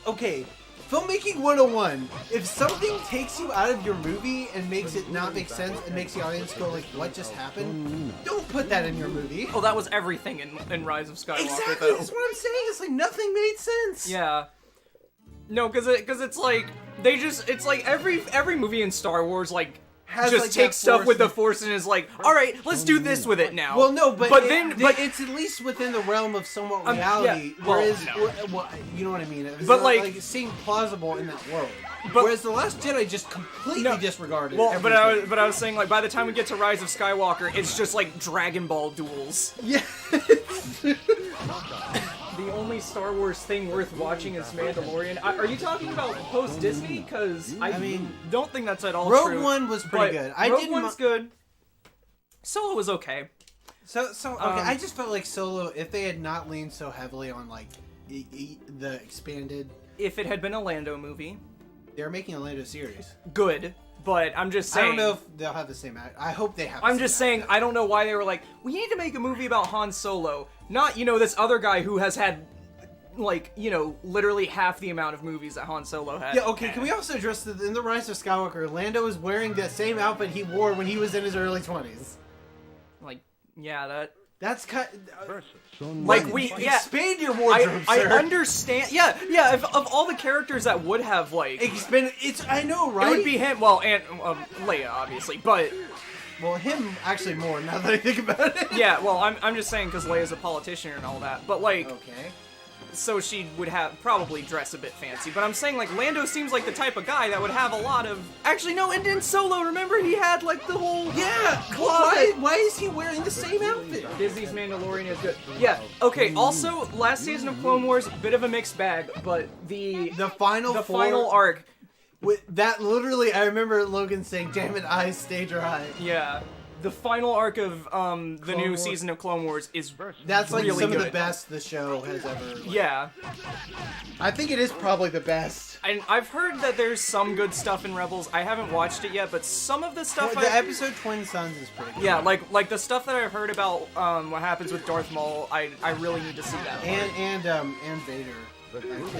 okay, filmmaking 101. If something takes you out of your movie and makes it not make sense and makes the audience go like, "What just happened?" Don't put that in your movie. Oh, that was everything in Rise of Skywalker. Exactly, though. that's what I'm saying. It's like nothing made sense. Yeah. No, because it's like it's like every movie in Star Wars like just like, takes that stuff force with the Force and is like, all right, let's do this with it now. Well, no, but it's at least within the realm of somewhat reality. yeah, well, whereas, no. you know what I mean. It's But, not, like seeing plausible in that world. But, whereas the Last Jedi just completely disregarded. Well, everything. but I was saying like by the time we get to Rise of Skywalker, it's just like Dragon Ball duels. Yeah. The only Star Wars thing worth watching is Mandalorian. Are you talking about post Disney? Because I mean, don't think that's at all true. Rogue One was pretty good. Rogue One's good. Solo was okay. So okay. I just felt like Solo, if they had not leaned so heavily on like the expanded. If it had been a Lando movie, they're making a Lando series. Good. But I'm just saying. I don't know if they'll have the same act. I hope they have. I'm just saying. I don't know why they were like, we need to make a movie about Han Solo, not this other guy who has had, like literally half the amount of movies that Han Solo had. Yeah. Okay. Can we also address that in the Rise of Skywalker, Lando is wearing that same outfit he wore when he was in his early 20s. Like, yeah, that's kind. Like expand your wardrobe, I sir. understand. Yeah. Of all the characters that would have like expand, I know, right? It would be him. Well, and Leia, obviously, but him actually more now that I think about it. Yeah. Well, I'm just saying because Leia's a politician and all that, but like. Okay. So she would probably dress a bit fancy, but I'm saying like Lando seems like the type of guy that would have a lot of. Actually, no, and in Solo, remember he had like the whole Why is he wearing the same outfit? Disney's Mandalorian is good. Yeah. Okay. Also, last season of Clone Wars, bit of a mixed bag, but the final arc. That literally, I remember Logan saying, "Damn it, eyes stay dry." Yeah. The final arc of the new season of Clone Wars is that's like really some good. of the best the show has ever. Yeah. I think it is probably the best. And I've heard that there's some good stuff in Rebels. I haven't watched it yet, but some of the stuff the episode Twin Suns is pretty good. Yeah, like the stuff that I've heard about what happens with Darth Maul, I really need to see that. And Vader.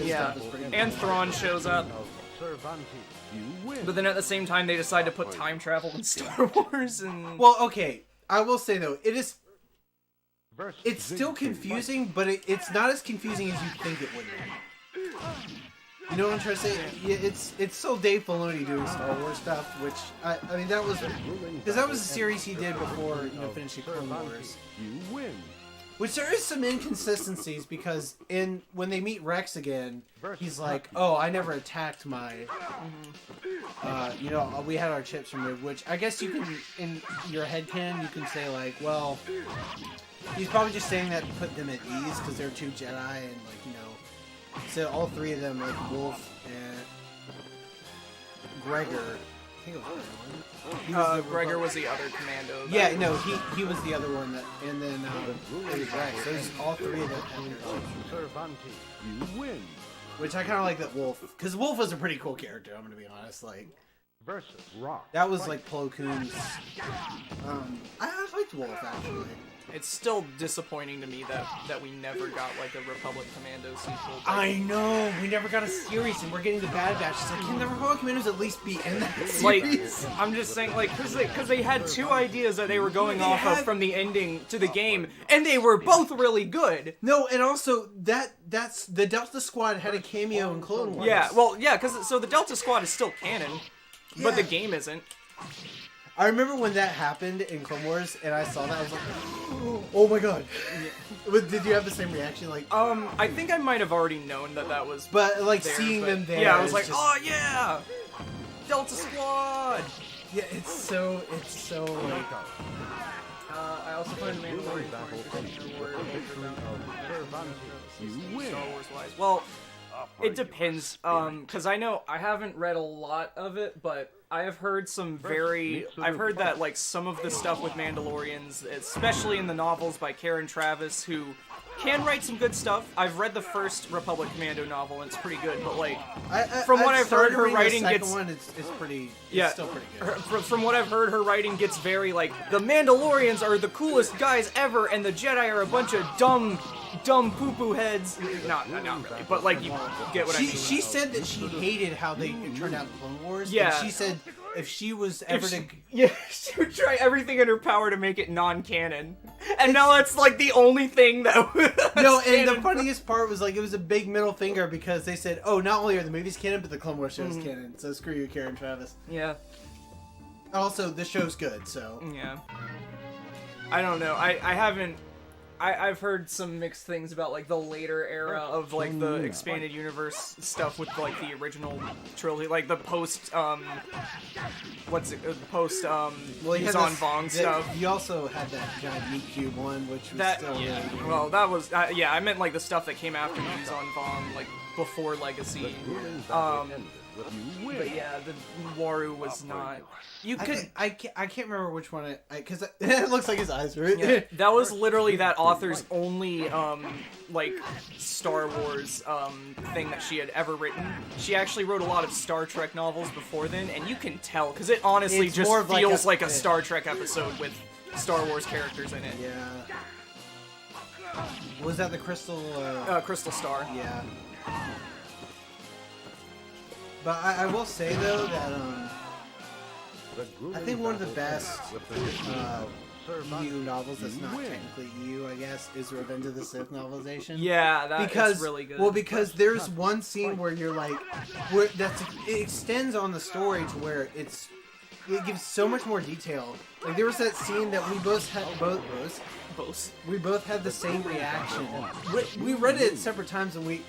Yeah. And Thrawn shows up. But then at the same time, they decide to put time travel in Star Wars and. Well, okay. I will say though, it's still confusing, but it's not as confusing as you think it would be. You know what I'm trying to say? Yeah, it's still Dave Filoni doing Star Wars stuff, which I mean that was a series he did before finishing Clone Wars. Which there is some inconsistencies because when they meet Rex again, he's like, "Oh, I never attacked my, we had our chips removed." Which I guess you can, in your headcanon, you can say like, "Well, he's probably just saying that to put them at ease because they're two Jedi and so all three of them like Wolf and Gregor." I think it was Gregor was the other commando. Yeah, no, he was the other one and then it was Rex. Those all three of them. You win. Which I kind of like that Wolf, because Wolf was a pretty cool character. I'm gonna be honest, like versus Rock. That was like Plo Koon's. I liked Wolf actually. It's still disappointing to me that we never got like a Republic Commando sequel. I know, we never got a series, and we're getting the Bad Batch. It's like, can the Republic Commandos at least be in that series? Like, I'm just saying, like, because they had two ideas that they were going off of from the ending to the game, and they were both really good. No, and also that's the Delta Squad had a cameo in Clone Wars. Yeah, well, yeah, because so the Delta Squad is still canon, but the game isn't. I remember when that happened in Clone Wars, and I saw that, I was like, oh my god. Did you have the same reaction? Like, I think I might have already known that was. But like seeing them there, yeah, I was like, oh yeah, Delta Squad. Yeah, it's so like. I also find the Mandalorian Battle more interesting ended or with the victory of Cervantes. You win. Star Wars wise. Well, it depends. Because I know I haven't read a lot of it, but I have heard some very. I've heard that like some of the stuff with Mandalorians, especially in the novels by Karen Travis, who can write some good stuff. I've read the first Republic Commando novel, and it's pretty good. But like, from what I've heard, her writing gets. The second one, it's pretty. Yeah, it's still pretty good. From what I've heard, her writing gets very like the Mandalorians are the coolest guys ever, and the Jedi are a bunch of dumb poo-poo heads. Not really, but like you get what I mean. She said that she hated how they turned out Clone Wars. Yeah. And she said if she was ever to... She would try everything in her power to make it non-canon. And now that's like the only thing that No, and the funniest part was like it was a big middle finger because they said, oh, not only are the movies canon, but the Clone Wars show is canon. So screw you, Karen Travis. Yeah. Also, the show's good, so... Yeah. I don't know. I haven't... I've heard some mixed things about like the later era of like the expanded universe stuff with like the original trilogy, like the post post well, Yuzan Vong stuff. You also had that giant meat cube one, which was That still yeah. really good. Well, that was yeah. I meant like the stuff that came after Yuzan Vong, like before Legacy. But yeah, the Waru was not. You could. I can't remember which one because it looks like his eyes, right? Yeah, that was literally that author's only like Star Wars thing that she had ever written. She actually wrote a lot of Star Trek novels before then, and you can tell because it honestly It's just more of feels like like a Star Trek episode with Star Wars characters in it. Yeah. Was that the Crystal? Crystal Star. Yeah. But I will say though that I think one of the best EU novels that's not technically EU, I guess, is Revenge of the Sith novelization. Yeah, that's really good. Well, because there's one scene where you're like, it extends on the story to where it gives so much more detail. Like there was that scene that we both had we both had the same reaction. We read it at separate times and we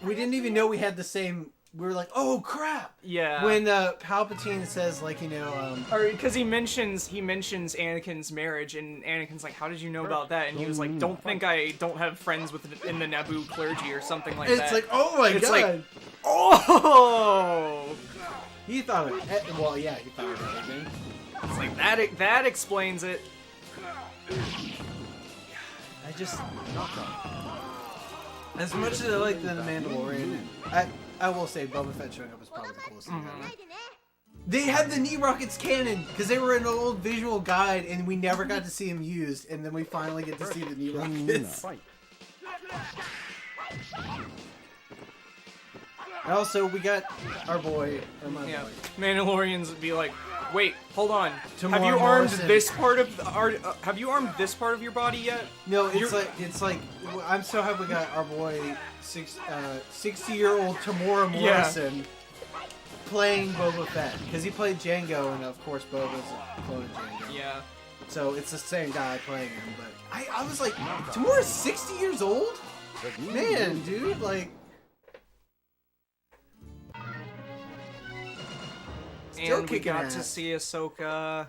didn't even know we had the same. We were like, oh crap! Yeah. When Palpatine says, like, you know, or because he mentions Anakin's marriage, and Anakin's like, "How did you know about that?" And he was like, "Don't think I don't have friends in the Naboo clergy or something like that." It's like, oh my god! Like, oh. He thought it. Well, yeah, he thought it everything. It's like that explains it. I just, as much as I like the Mandalorian, I will say Boba Fett showing up is probably the coolest thing ever. They had the knee rockets cannon because they were in an old visual guide and we never got to see them used, and then we finally get to see the knee rockets. And also, we got our boy, or my boy. Mandalorians would be like, wait, hold on. Tamora Have you armed Morrison. this part of have you armed this part of your body yet? No, it's like I'm so happy we got our boy 60-year-old Tamora Morrison playing Boba Fett because he played Jango, and of course Boba's a clone of Jango. Yeah. So it's the same guy playing him, but I was like, Tamora's 60 years old? Man, dude, like. Still And we kicking got ass. to see Ahsoka.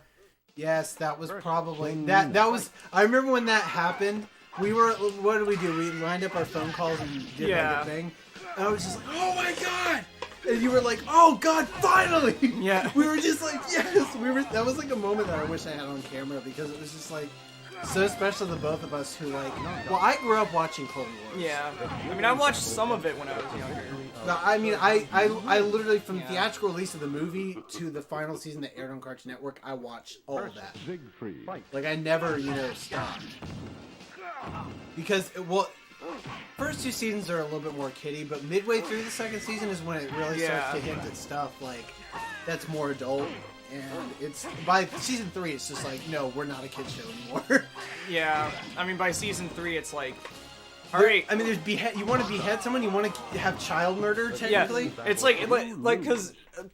Yes, that was probably that was. I remember when that happened. We were. What did we do? We lined up our phone calls and did like a thing. And I was just like, oh my god! And you were like, oh god, finally! Yeah. We were just like, yes. We were. That was like a moment that I wish I had on camera because it was just like so special to both of us who like. Well, I grew up watching Clone Wars. Yeah. I mean, I watched some of it when I was younger. No, I mean, I literally, from the theatrical release of the movie to the final season that aired on Cartoon Network, I watched all of that. Like, I never, stopped. Because, well, first two seasons are a little bit more kiddie, but midway through the second season is when it really starts to hint at stuff, like, that's more adult. And it's, by season 3, it's just like, no, we're not a kid's show anymore. Yeah. I mean, by season 3, it's like, all right. I mean, there's you want to behead someone, you want to have child murder, technically? Yeah, it's like because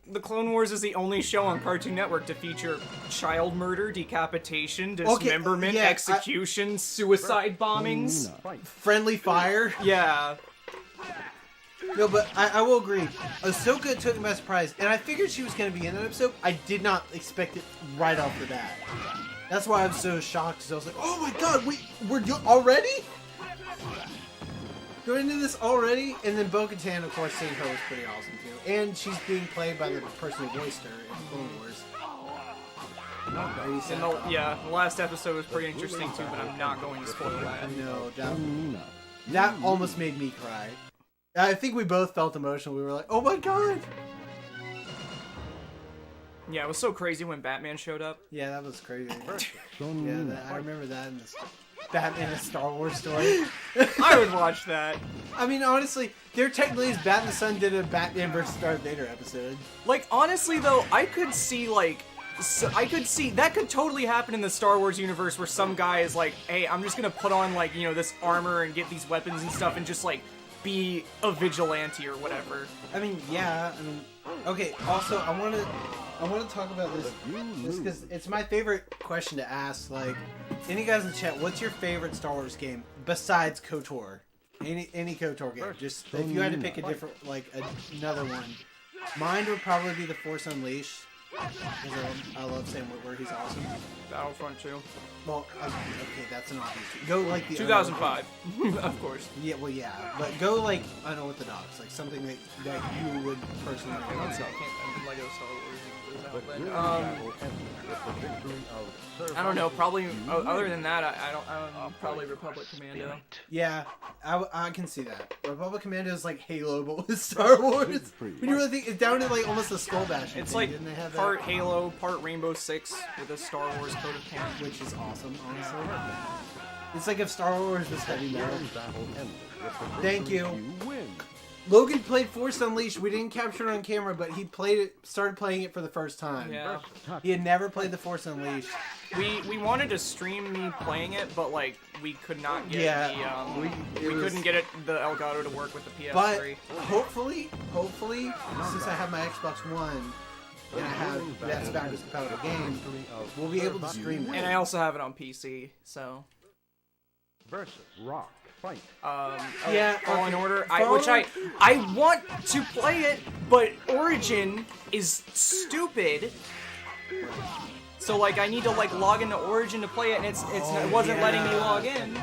the Clone Wars is the only show on Cartoon Network to feature child murder, decapitation, dismemberment, execution, suicide bombings, friendly fire. Yeah. No, but I will agree. Ahsoka took me by surprise, and I figured she was going to be in that episode. I did not expect it right off the bat. That's why I'm so shocked, because I was like, oh my god, we're already? Going into this already? And then Bo-Katan, of course, seeing her was pretty awesome, too. And she's being played by the person who voiced her in Clone Wars. The last episode was pretty interesting, too, but I'm not going to spoil that. No, that almost made me cry. I think we both felt emotional. We were like, oh my god! Yeah, it was so crazy when Batman showed up. Yeah, that was crazy. I remember that in this Batman a Star Wars story. I would watch that. I mean, honestly, they're technically as Bat and the Sun did a Batman vs. Darth Vader episode. Like, honestly, though, I could see, like... So I could see that could totally happen in the Star Wars universe where some guy is like, hey, I'm just gonna put on, like, you know, this armor and get these weapons and stuff and just, like, be a vigilante or whatever. I mean, yeah, I mean, okay, also, I want to talk about this because it's my favorite question to ask. Like, any guys in the chat, what's your favorite Star Wars game besides KOTOR? Any KOTOR game? Just, if you had to pick a different, like, another one. Mine would probably be The Force Unleashed. I love Sam Witwer, he's awesome. Battlefront 2. Well, okay, that's an obvious. Go like the 2005, of course. Yeah, well, yeah, but go like unorthodox, like something that you would personally. Lego Star Wars. I don't know. Probably other than that, I don't know. Probably Republic Commando. Yeah, I can see that. Republic Commando is like Halo, but with Star Wars. When you really think it's down to like almost a skull bash. It's like part Halo, part Rainbow Six with a Star Wars code of canon, which is awesome, honestly. It's like if Star Wars was heavy metal. Thank you. Logan played Force Unleashed. We didn't capture it on camera, but he started playing it for the first time. Yeah. He had never played the Force Unleashed. We wanted to stream me playing it, but like we could not get we couldn't get the Elgato to work with the PS3. But hopefully, since I have my Xbox One and I have that's backwards compatible game, we'll be able to stream it. And I also have it on PC, so. Versus Rock. Fight. Yeah, Fallen Order. I want to play it, but Origin is stupid. So like I need to like log into Origin to play it, and it wasn't letting me log in.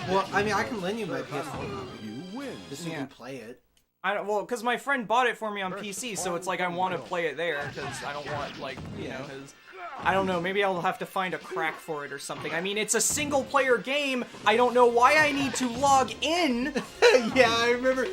Well, I mean, I can lend you my PS4. You win. Just so you can play it. Because my friend bought it for me on PC, so it's like I want to play it there because I don't want like you know his. I don't know, maybe I'll have to find a crack for it or something. I mean, it's a single-player game. I don't know why I need to log in. Yeah, I remember.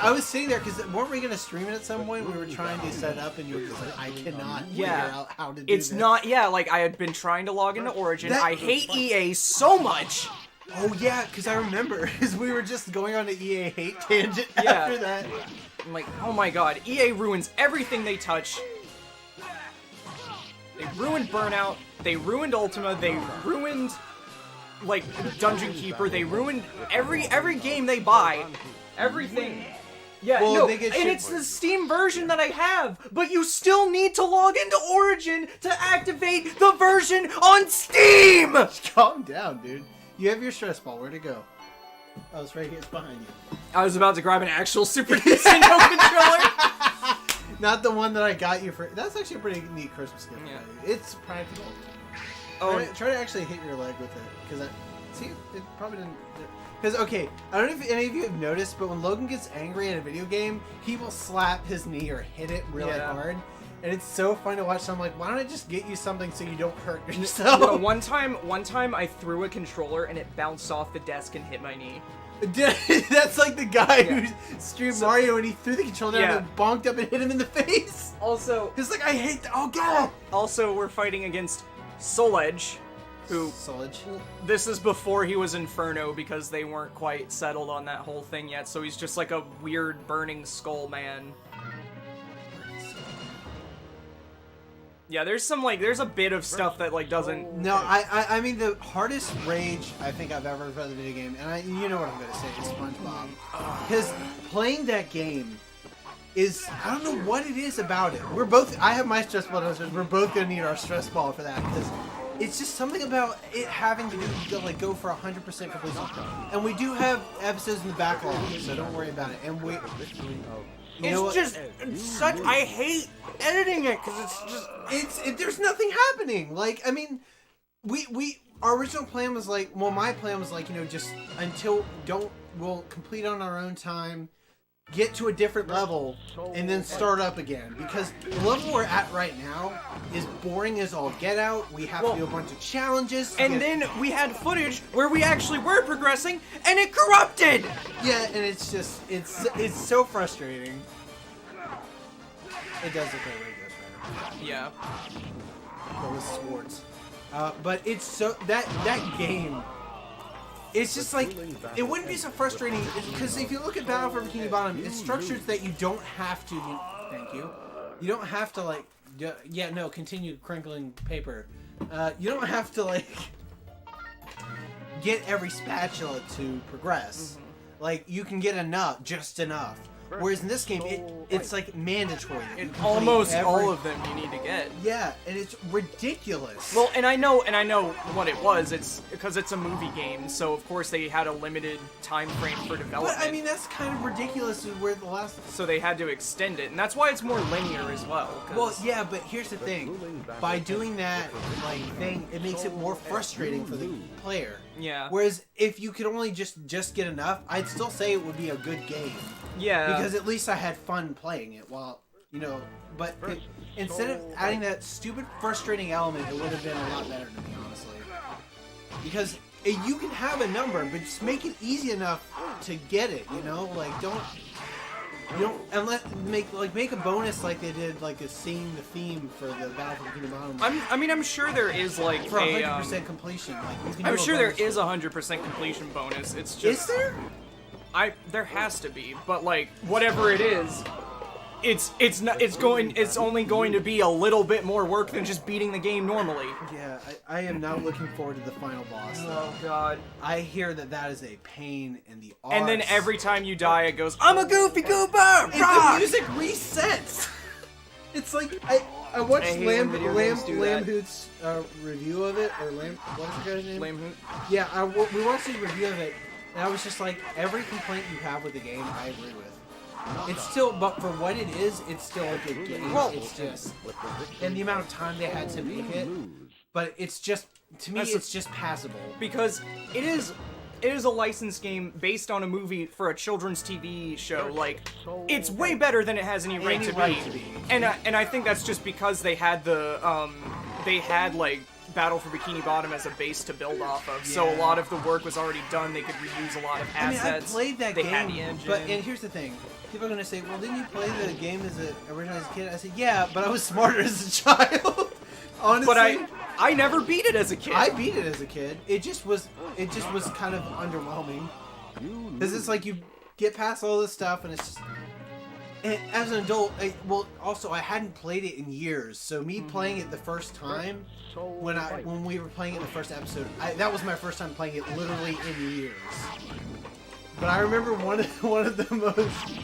I was sitting there, because weren't we going to stream it at some point? We were trying to set up, and you were just like, I cannot figure out how to do this. Like, I had been trying to log into Origin. I hate EA so much. Oh, yeah, because I remember, because we were just going on an EA hate tangent after that. I'm like, oh my god, EA ruins everything they touch. They ruined Burnout, they ruined Ultima, they ruined, like, Dungeon Keeper, they ruined every game they buy. Everything. Yeah, well, no, and it's the Steam version that I have, but you still need to log into Origin to activate the version on Steam! Calm down, dude. You have your stress ball, where'd it go? Oh, it's right here, it's behind you. I was about to grab an actual Super Nintendo controller. Not the one that I got you for. That's actually a pretty neat Christmas gift. Yeah. It's practical. Oh, try to actually hit your leg with it, because it probably didn't. Because okay, I don't know if any of you have noticed, but when Logan gets angry in a video game, he will slap his knee or hit it really hard, and it's so fun to watch. So I'm like, why don't I just get you something so you don't hurt yourself? No, one time I threw a controller and it bounced off the desk and hit my knee. That's like the guy who streamed Mario and he threw the controller down and bonked up and hit him in the face. Also, he's like, I hate that. Oh god. Also, we're fighting against Soul Edge, who this is before he was Inferno because they weren't quite settled on that whole thing yet. So he's just like a weird burning skull man. Yeah, there's a bit of stuff that like doesn't. No, I mean the hardest rage I think I've ever played in a video game, and you know what I'm gonna say, is SpongeBob, because playing that game is, I don't know what it is about it. I have my stress ball downstairs. We're both gonna need our stress ball for that, because it's just something about it having to go for 100% completion. And we do have episodes in the backlog, so don't worry about it. And I hate editing it because there's nothing happening. Like, I mean, Our original plan was like, well, my plan was like, just we'll complete on our own time, get to a different level, and then start up again. Because the level we're at right now is boring as all get out. We have to do a bunch of challenges. And then we had footage where we actually were progressing, and it corrupted! Yeah, and it's just, it's so frustrating. It does look like Ghost Rider. Yeah. But with Swartz. But it's so, that game, it's just like, it wouldn't be so frustrating, because if you look at Battle for Bikini Bottom, it's structured that you don't have to, thank you, you don't have to like, continue crinkling paper. You don't have to like, get every spatula to progress. Like, you can get enough, just enough. Whereas in this game, it's like mandatory. Almost all of them you need to get. Yeah, and it's ridiculous. Well, and I know what it was. It's because it's a movie game, so of course they had a limited time frame for development. But I mean, that's kind of ridiculous. Where the last. So they had to extend it, and that's why it's more linear as well. Well, yeah, but here's the thing: by doing that thing, it makes it more frustrating for the player. Yeah. Whereas if you could only just get enough, I'd still say it would be a good game. Yeah. Because at least I had fun playing it while, but instead of adding that stupid frustrating element, it would have been a lot better to me, honestly. Because you can have a number, but just make it easy enough to get it, make a bonus like they did, like singing the theme for the Battle for Bikini Bottom. I'm sure there is like for 100% completion. Like you can I'm sure there is a 100% completion bonus. It's just. Is there? There has to be, but like whatever it is, it's only going to be a little bit more work than just beating the game normally. Yeah, I am now looking forward to the final boss. Oh god. I hear that is a pain in the arse. And then every time you die, it goes, "I'm a Goofy Goober!" And the music resets. It's like I watched Lamb Hoot's review of it, or what's the guy's name? Lamb Hoot. Yeah, we watched his review of it. And I was just like, every complaint you have with the game, I agree with. It's still, but for what it is, it's still a good game. Well, it's just, and the amount of time they had to make it, but it's just, to me, it's just passable. Because it is a licensed game based on a movie for a children's TV show. Like, it's way better than it has any right to be. And I think that's just because they had like Battle for Bikini Bottom as a base to build off of, so a lot of the work was already done. They could reuse a lot of assets. I mean, I played that game, had the engine. and here's the thing: people are gonna say, "Well, didn't you play the game originally as a kid?" I said, "Yeah, but I was smarter as a child." Honestly, but I never beat it as a kid. I beat it as a kid. It just was kind of underwhelming because it's like you get past all this stuff, and it's just. And as an adult, I hadn't played it in years, so me playing it the first time, when we were playing it in the first episode, that was my first time playing it literally in years. But I remember one of the most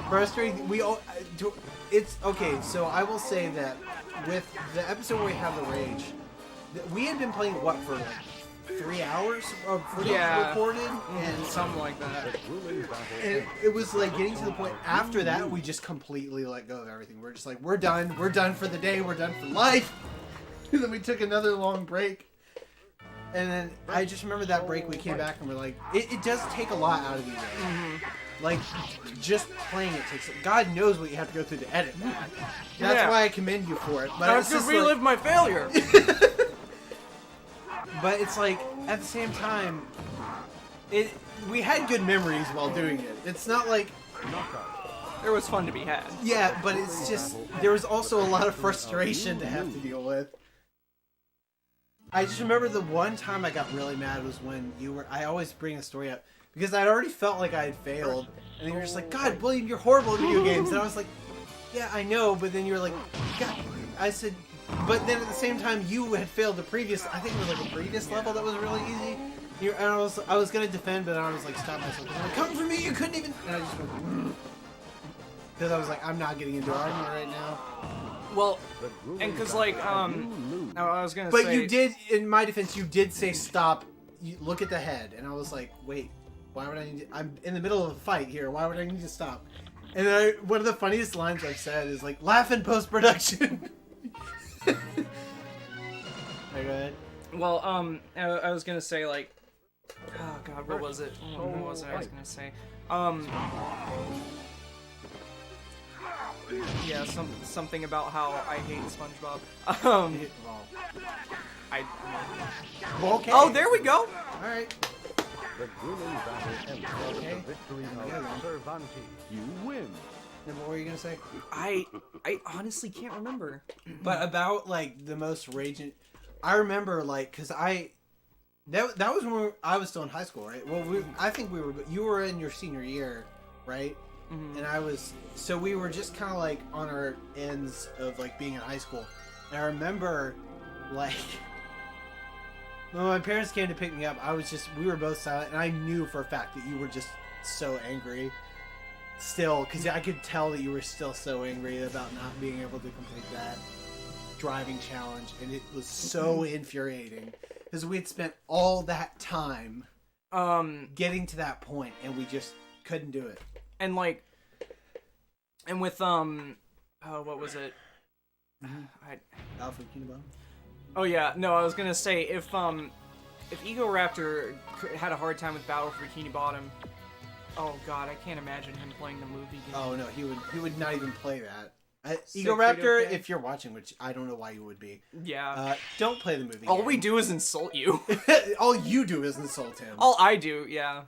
frustrating. It's okay. So I will say that with the episode where we have the rage, we had been playing for like 3 hours of footage recorded, and something like that. And it was like getting to the point after that we just completely let go of everything. We're just like, we're done for the day, we're done for life. And then we took another long break. And then I just remember that break we came back and we're like, it does take a lot out of you though. Like, just playing it takes... God knows what you have to go through to edit that. That's why I commend you for it. But I could relive my failure. But it's like, at the same time, we had good memories while doing it. It's not like... There was fun to be had. Yeah, but it's just... There was also a lot of frustration to have to deal with. I just remember the one time I got really mad was when you were... I always bring the story up, because I'd already felt like I had failed. And you were just like, God, William, you're horrible at video games. And I was like, yeah, I know. But then you were like, God... I said... But then at the same time, you had failed the previous... I think it was like a previous level that was really easy. And I was going to defend, but I was like, stop myself. I was like, come for me, you couldn't even... And I just went... Because I was like, I'm not getting into an argument right now. Well, and because like, I was going to say... But you did, in my defense, you did say stop, look at the head. And I was like, wait, why would I need to... I'm in the middle of a fight here, why would I need to stop? And then one of the funniest lines I've said is like, laugh in post-production. Go ahead. Well, I was gonna say, like, oh god, what was it? What was it I was gonna say? Yeah, something about how I hate SpongeBob. Okay. Oh, there we go! Alright. The grueling battle ended with the victory of Cervantes. You win. And what were you gonna say? I honestly can't remember. But about, like, the most raging... I remember, like, because that was when I was still in high school, right? Well, I think you were in your senior year, right? Mm-hmm. And I was... So we were just kind of, like, on our ends of, like, being in high school. And I remember, like... When my parents came to pick me up, we were both silent, and I knew for a fact that you were just so angry still, because I could tell that you were still so angry about not being able to complete that driving challenge, and it was so infuriating, because we had spent all that time getting to that point, and we just couldn't do it. And, like, and with, what was it? Alfred Kingdom. Oh yeah, no, I was gonna say, if Ego Raptor had a hard time with Battle for Bikini Bottom, oh god, I can't imagine him playing the movie game. Oh no, he would not even play that. Ego Raptor, if you're watching, which I don't know why you would be. Yeah. Don't play the movie All game. we do is insult you. All you do is insult him. All I do, yeah.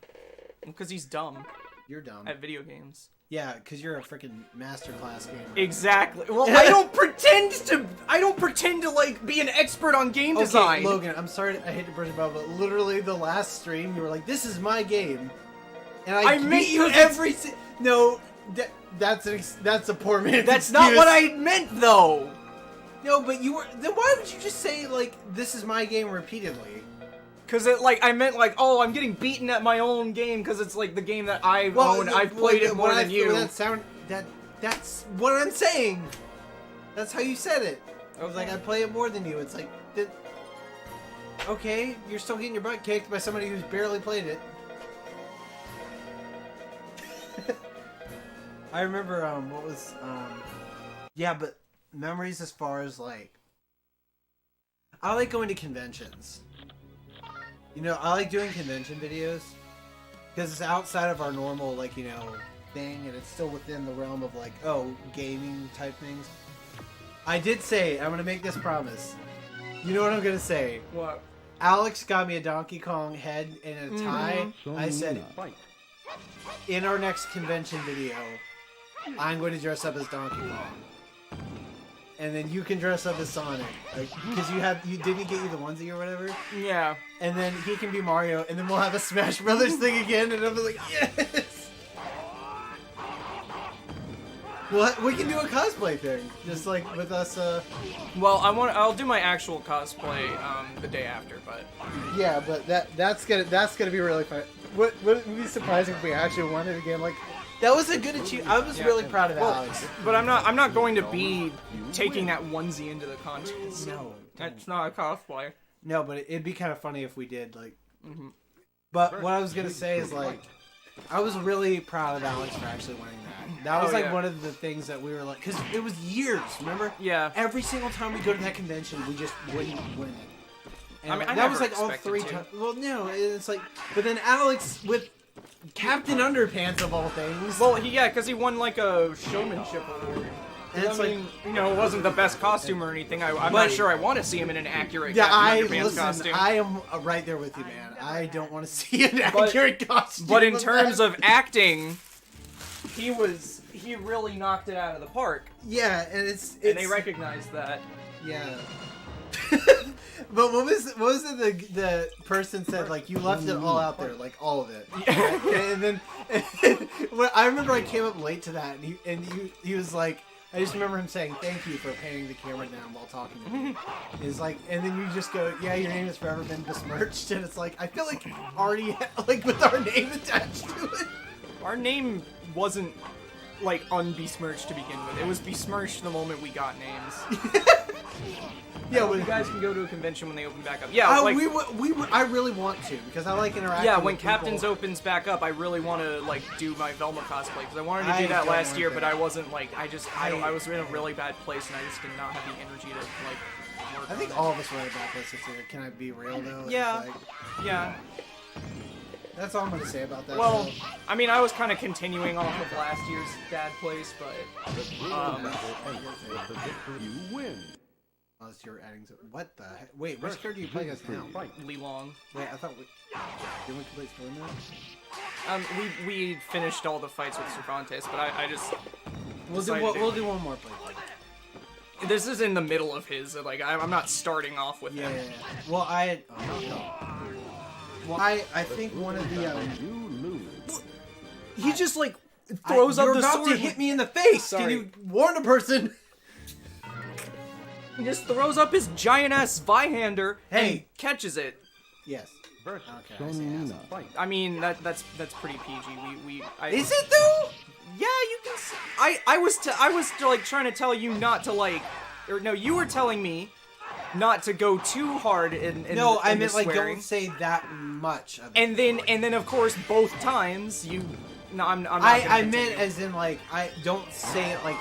Because he's dumb. You're dumb. At video games. Yeah, because you're a freaking masterclass gamer. Exactly. Well, I don't pretend to like be an expert on game design. Logan, I'm sorry, I hate to burst your bubble, but literally the last stream, you were like, "This is my game," and I beat you every. No, that's a poor man's That's excuse. not what I meant, though. No, but you were. Then why would you just say like, "This is my game" repeatedly? Cause I meant like, oh, I'm getting beaten at my own game because it's like the game that I own. I've played it more than you. That's what I'm saying. That's how you said it. I was like, I play it more than you. It's like, okay, you're still getting your butt kicked by somebody who's barely played it. I remember, yeah, but memories as far as like, I like going to conventions. You know, I like doing convention videos because it's outside of our normal, like, you know, thing, and it's still within the realm of, like, gaming type things. I did say, I'm going to make this promise. You know what I'm going to say? What? Alex got me a Donkey Kong head and a tie. I said, in our next convention video, I'm going to dress up as Donkey Kong. And then you can dress up as Sonic, like, because didn't he get you the onesie or whatever? Yeah. And then he can be Mario, and then we'll have a Smash Brothers thing again, and I'll be like, yes! Well, we can do a cosplay thing, just like with us. Well, I'll do my actual cosplay the day after, but. Yeah, but that's gonna be really fun. Would it be surprising if we actually won it again? Like. That was a good achievement. I was really proud of Alex. But I'm not going to be taking that onesie into the contest. No. That's not a cosplay. No, but it'd be kind of funny if we did, like... Mm-hmm. But what I was going to say is, like, I was really proud of Alex for actually winning that. That was, one of the things that we were like... Because it was years, remember? Yeah. Every single time we go to that convention, we just wouldn't win it. And I mean, that was, like, all 3 times. Well, no, it's like... But then Alex, with... Captain Underpants of all things. Well, because he won like a showmanship award. And it's like, you know, it wasn't the best costume or anything. I'm not sure I want to see him in an accurate Captain Underpants costume. I am right there with you, man. I don't want to see an accurate costume. But in terms of acting, he really knocked it out of the park. Yeah, and and they recognized that. Yeah. But what was it the person said, like, you left it all out there, like, all of it. And then I remember I came up late to that, and he was like, I just remember him saying thank you for panning the camera down while talking to me. It's like, and then you just go, yeah, your name has forever been besmirched, and it's like, I feel like already, like, with our name attached to it. Our name wasn't, like, unbesmirched to begin with. It was besmirched the moment we got names. Yeah, well, you guys can go to a convention when they open back up. Yeah, I really want to, because I like interacting. Yeah, when with Captain's people. Opens back up, I really want to like do my Velma cosplay because I wanted to do that last year, but I wasn't like I was in a really bad place and I just did not have the energy to like work I think on all of us were about this. Can I be real though? It's Yeah. like, Yeah. that's all I'm gonna say about that. Well, though. I mean, I was kind of continuing off of last year's Dad Place, but The grueling battle ends with the victor. You win. Unless you're adding some. What the heck? Wait, which character are you playing as now? Fight. Li Long. Wait, I thought we. Didn't we complete story mode? We finished all the fights with Cervantes, but I just We'll do one more play. this is in the middle of his. Like I'm not starting off with Yeah, him. yeah, yeah. Well, I think one of the You lose. He just like throws up you're the about sword. to hit me in the face. Sorry. Can you warn a person? He just throws up his giant ass Zweihander Hey. and catches it. Yes. Versus Okay, I see, Sonina. Fight. I mean that's pretty PG. Is it though? Yeah, you can. I was like trying to tell you not to like, or no, you were telling me not to go too hard in No, I in the meant like swearing. don't say that much. Of it. And then of course both times you. No, I'm not. I gonna meant continue. as in like I don't say it like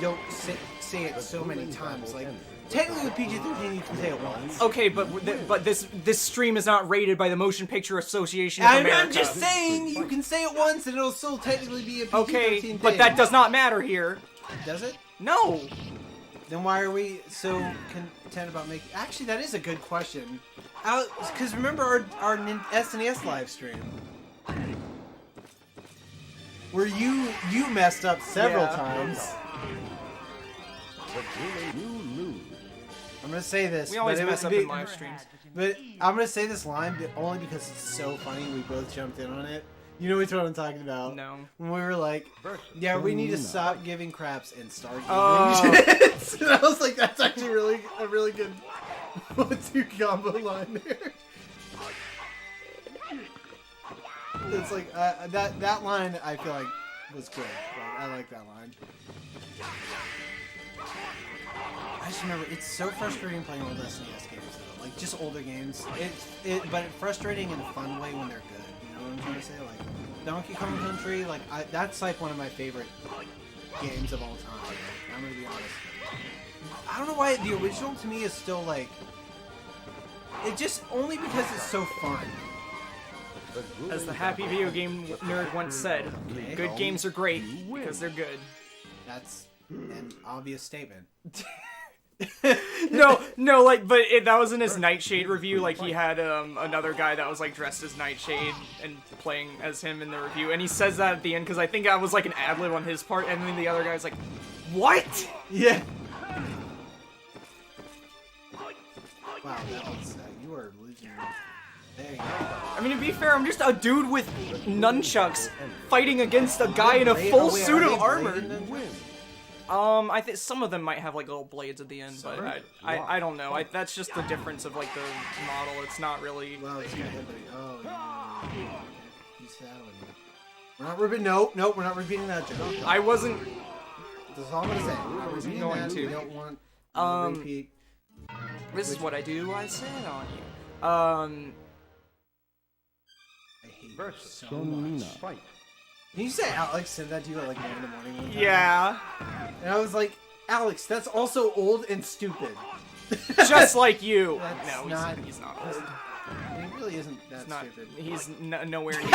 don't say it so many times. Like technically with PG-13 you can say it once. Okay, but this stream is not rated by the Motion Picture Association of America. I'm just saying you can say it once and it'll still technically be a PG-13 Okay, thing. but that does not matter here. Does it? No. Then why are we so content about making? Actually, that is a good question. Because remember our SNES live stream, where you messed up several Yeah. times. The grueling. You lose. I'm gonna say this. We always but it mess would up be- in live streams. But I'm gonna say this line only because it's so funny. We both jumped in on it. You know what I'm talking about? No. When we were like, yeah, we need to stop giving craps and start giving Oh. shits. And I was like, that's actually a really good 1-2 combo line there. It's like that line I feel like was good. Like, I like that line. I just remember it's so frustrating playing old SNES games though. Like just older games. But frustrating in a fun way when they're good. You know what I'm trying to say? Like Donkey Kong Country, like that's like one of my favorite games of all time. Like, I'm gonna be honest. I don't know why the original to me is still like. It just only because it's so fun. As the happy video game nerd once said, Okay. good games are great because they're good. That's an obvious statement. No, like, but that was in his Nightshade review. Like, he had another guy that was like dressed as Nightshade and playing as him in the review, and he says that at the end because I think that was like an ad lib on his part, and then the other guy's like, "What?" Yeah. Wow, that was you were losing. There you go. I mean, to be fair, I'm just a dude with nunchucks fighting against a guy in a full Wait, suit are of they armor. bladed then? I think some of them might have like little blades at the end, but I don't know. That's just the difference of like the model. It's not really. Well, it's gonna hit me. Oh, no. You saddling me. We're not repeating. Nope, we're not repeating that joke. I wasn't. That's all I'm gonna say. We're not repeating going that. to. We don't want to repeat. This is what I do. I sit on you. I hate you Versus so Sonina. much. Fight. Can you say Alex said that to you at like 1 in the morning one time? Yeah. And I was like, Alex, that's also old and stupid. Just like you. That's No, not he's not old. He really isn't that Not, stupid. he's nowhere near.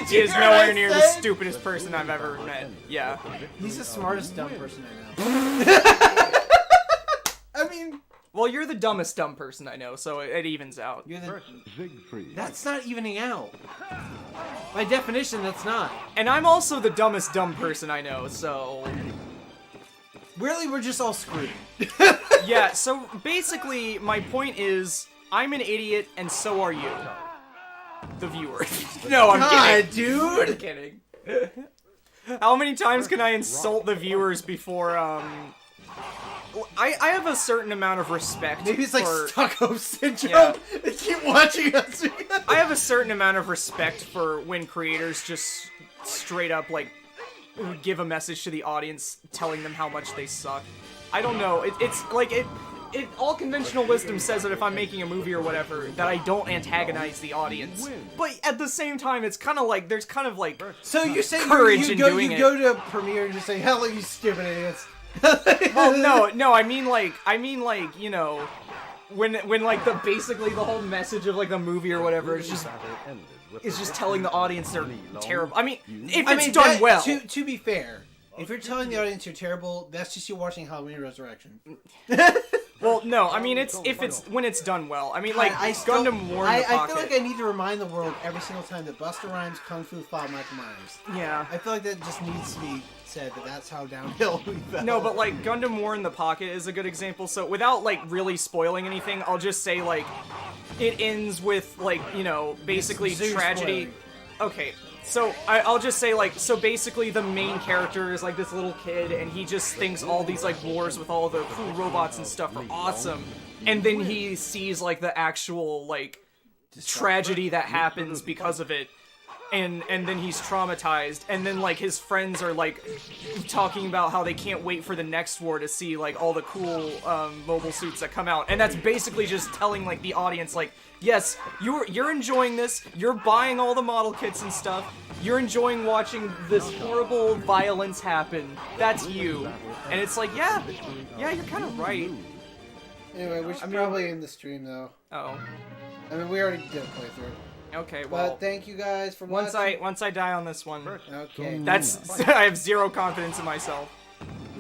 He is hear what nowhere I near the said? stupidest person I've ever met. Yeah. He's the smartest dumb person I know. I mean, Well, you're the dumbest dumb person I know, so it evens out. you're the. Versus Siegfried. That's not evening out. By definition, that's not. And I'm also the dumbest dumb person I know, so. Really, we're just all screwed. Yeah, so basically, my point is, I'm an idiot, and so are you. The viewer. No, I'm God, kidding. dude. I'm kidding. How many times can I insult the viewers before, I have a certain amount of respect Maybe it's like for... Stockholm Syndrome. Yeah. They keep watching us. I have a certain amount of respect for when creators just straight up, like, give a message to the audience telling them how much they suck. I don't know. It's like, all conventional wisdom says that if I'm making a movie or whatever, that I don't antagonize the audience. But at the same time, it's kind of like, there's kind of like... So you say Courage you in go doing you it. go to a premiere and just say, "Hell, you stupid idiots." Well, no, I mean like, you know, when like basically the whole message of like the movie or whatever is just telling the audience they're terrible. I mean, if it's done well. To be fair, if you're telling the audience you're terrible, that's just you watching Halloween Resurrection. Well, no, I mean when it's done well. I mean, like Gundam War in the Pocket. I feel like I need to remind the world every single time that Busta Rhymes Kung Fu fought Michael Myers. Yeah. I feel like that just needs to be said that's how downhill we fell. No, but like Gundam War in the Pocket is a good example. So without like really spoiling anything, I'll just say like it ends with like, you know, basically tragedy. Okay. So I'll just say like, so basically the main character is like this little kid and he just thinks all these like wars with all the cool robots and stuff are awesome. And then he sees like the actual like tragedy that happens because of it. And then he's traumatized, and then like his friends are like talking about how they can't wait for the next war to see like all the cool mobile suits that come out, and that's basically just telling like the audience like, yes, you're enjoying this, you're buying all the model kits and stuff, you're enjoying watching this horrible violence happen. That's you, and it's like yeah, you're kind of right. Anyway, we should probably end the stream though. Oh. I mean, we already did a playthrough. Okay, well. But thank you guys for watching. Once I die on this one. Okay. That's I have zero confidence in myself.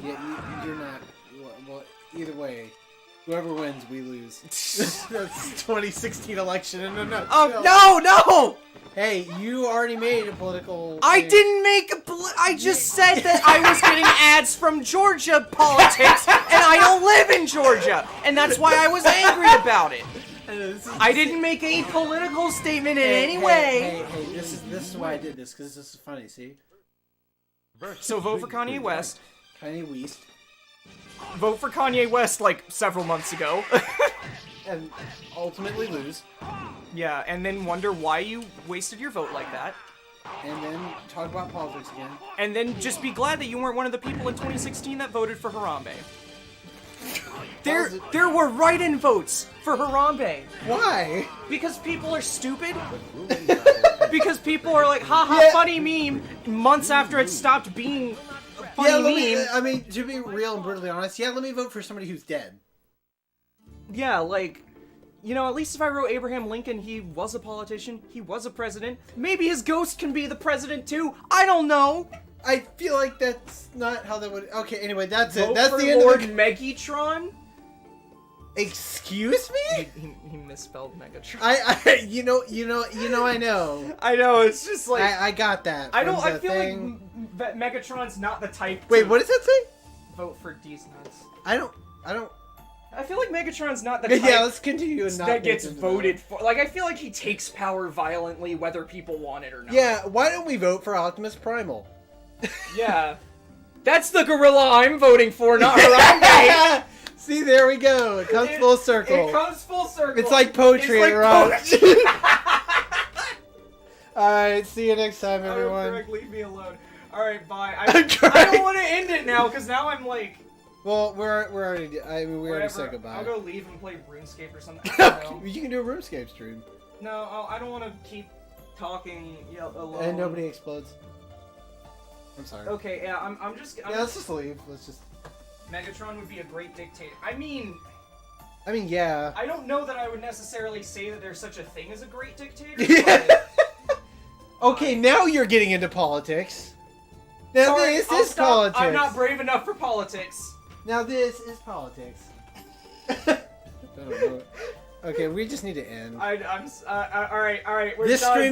Yeah, you're not. Well, either way, whoever wins, we lose. That's 2016 election in a nutshell. Oh no! Hey, you already made a political. I didn't make I just said that I was getting ads from Georgia politics, and I don't live in Georgia, and that's why I was angry about it. I didn't make any political statement in any way. Hey, this is why I did this, because this is funny, see? So vote for Kanye West. Kanye West. Vote for Kanye West like several months ago. And ultimately lose. Yeah, and then wonder why you wasted your vote like that. And then talk about politics again. And then just be glad that you weren't one of the people in 2016 that voted for Harambe. There were write-in votes for Harambe. Why? Because people are stupid. Because people are like, haha, funny meme, months after it stopped being a funny meme. I mean, to be real and brutally honest, let me vote for somebody who's dead. Yeah, like, you know, at least if I wrote Abraham Lincoln, he was a politician, he was a president. Maybe his ghost can be the president too. I don't know. I feel like that's not how that would. Okay, anyway, that's Vote it. That's for the end Lord of the. Megatron? Excuse me? He misspelled Megatron. You know, I know. I know. It's just like I got that. I feel like Megatron's not the type. Wait, what does that say? Vote for D's nuts. I don't. I feel like Megatron's not the type. Yeah, let's continue and not that gets voted for. Like, I feel like he takes power violently, whether people want it or not. Yeah, why don't we vote for Optimus Primal? Yeah, that's the gorilla I'm voting for, not Harambe. See, there we go. It comes full circle. It comes full circle. It's like poetry, it's right? Alright, see you next time, everyone. Greg, leave me alone. Alright, bye. I don't want to end it now, because now I'm like... Well, we already said goodbye. I'll go leave and play RuneScape or something. I don't know. You can do a RuneScape stream. No, I don't want to keep talking alone. And nobody explodes. I'm sorry. Okay, yeah, I'm just... let's just leave. Let's just... Megatron would be a great dictator. I mean, yeah. I don't know that I would necessarily say that there's such a thing as a great dictator. But, okay, now you're getting into politics. Now this is politics. I'm not brave enough for politics. Now this is politics. Okay, we just need to end. All right. We're this done. stream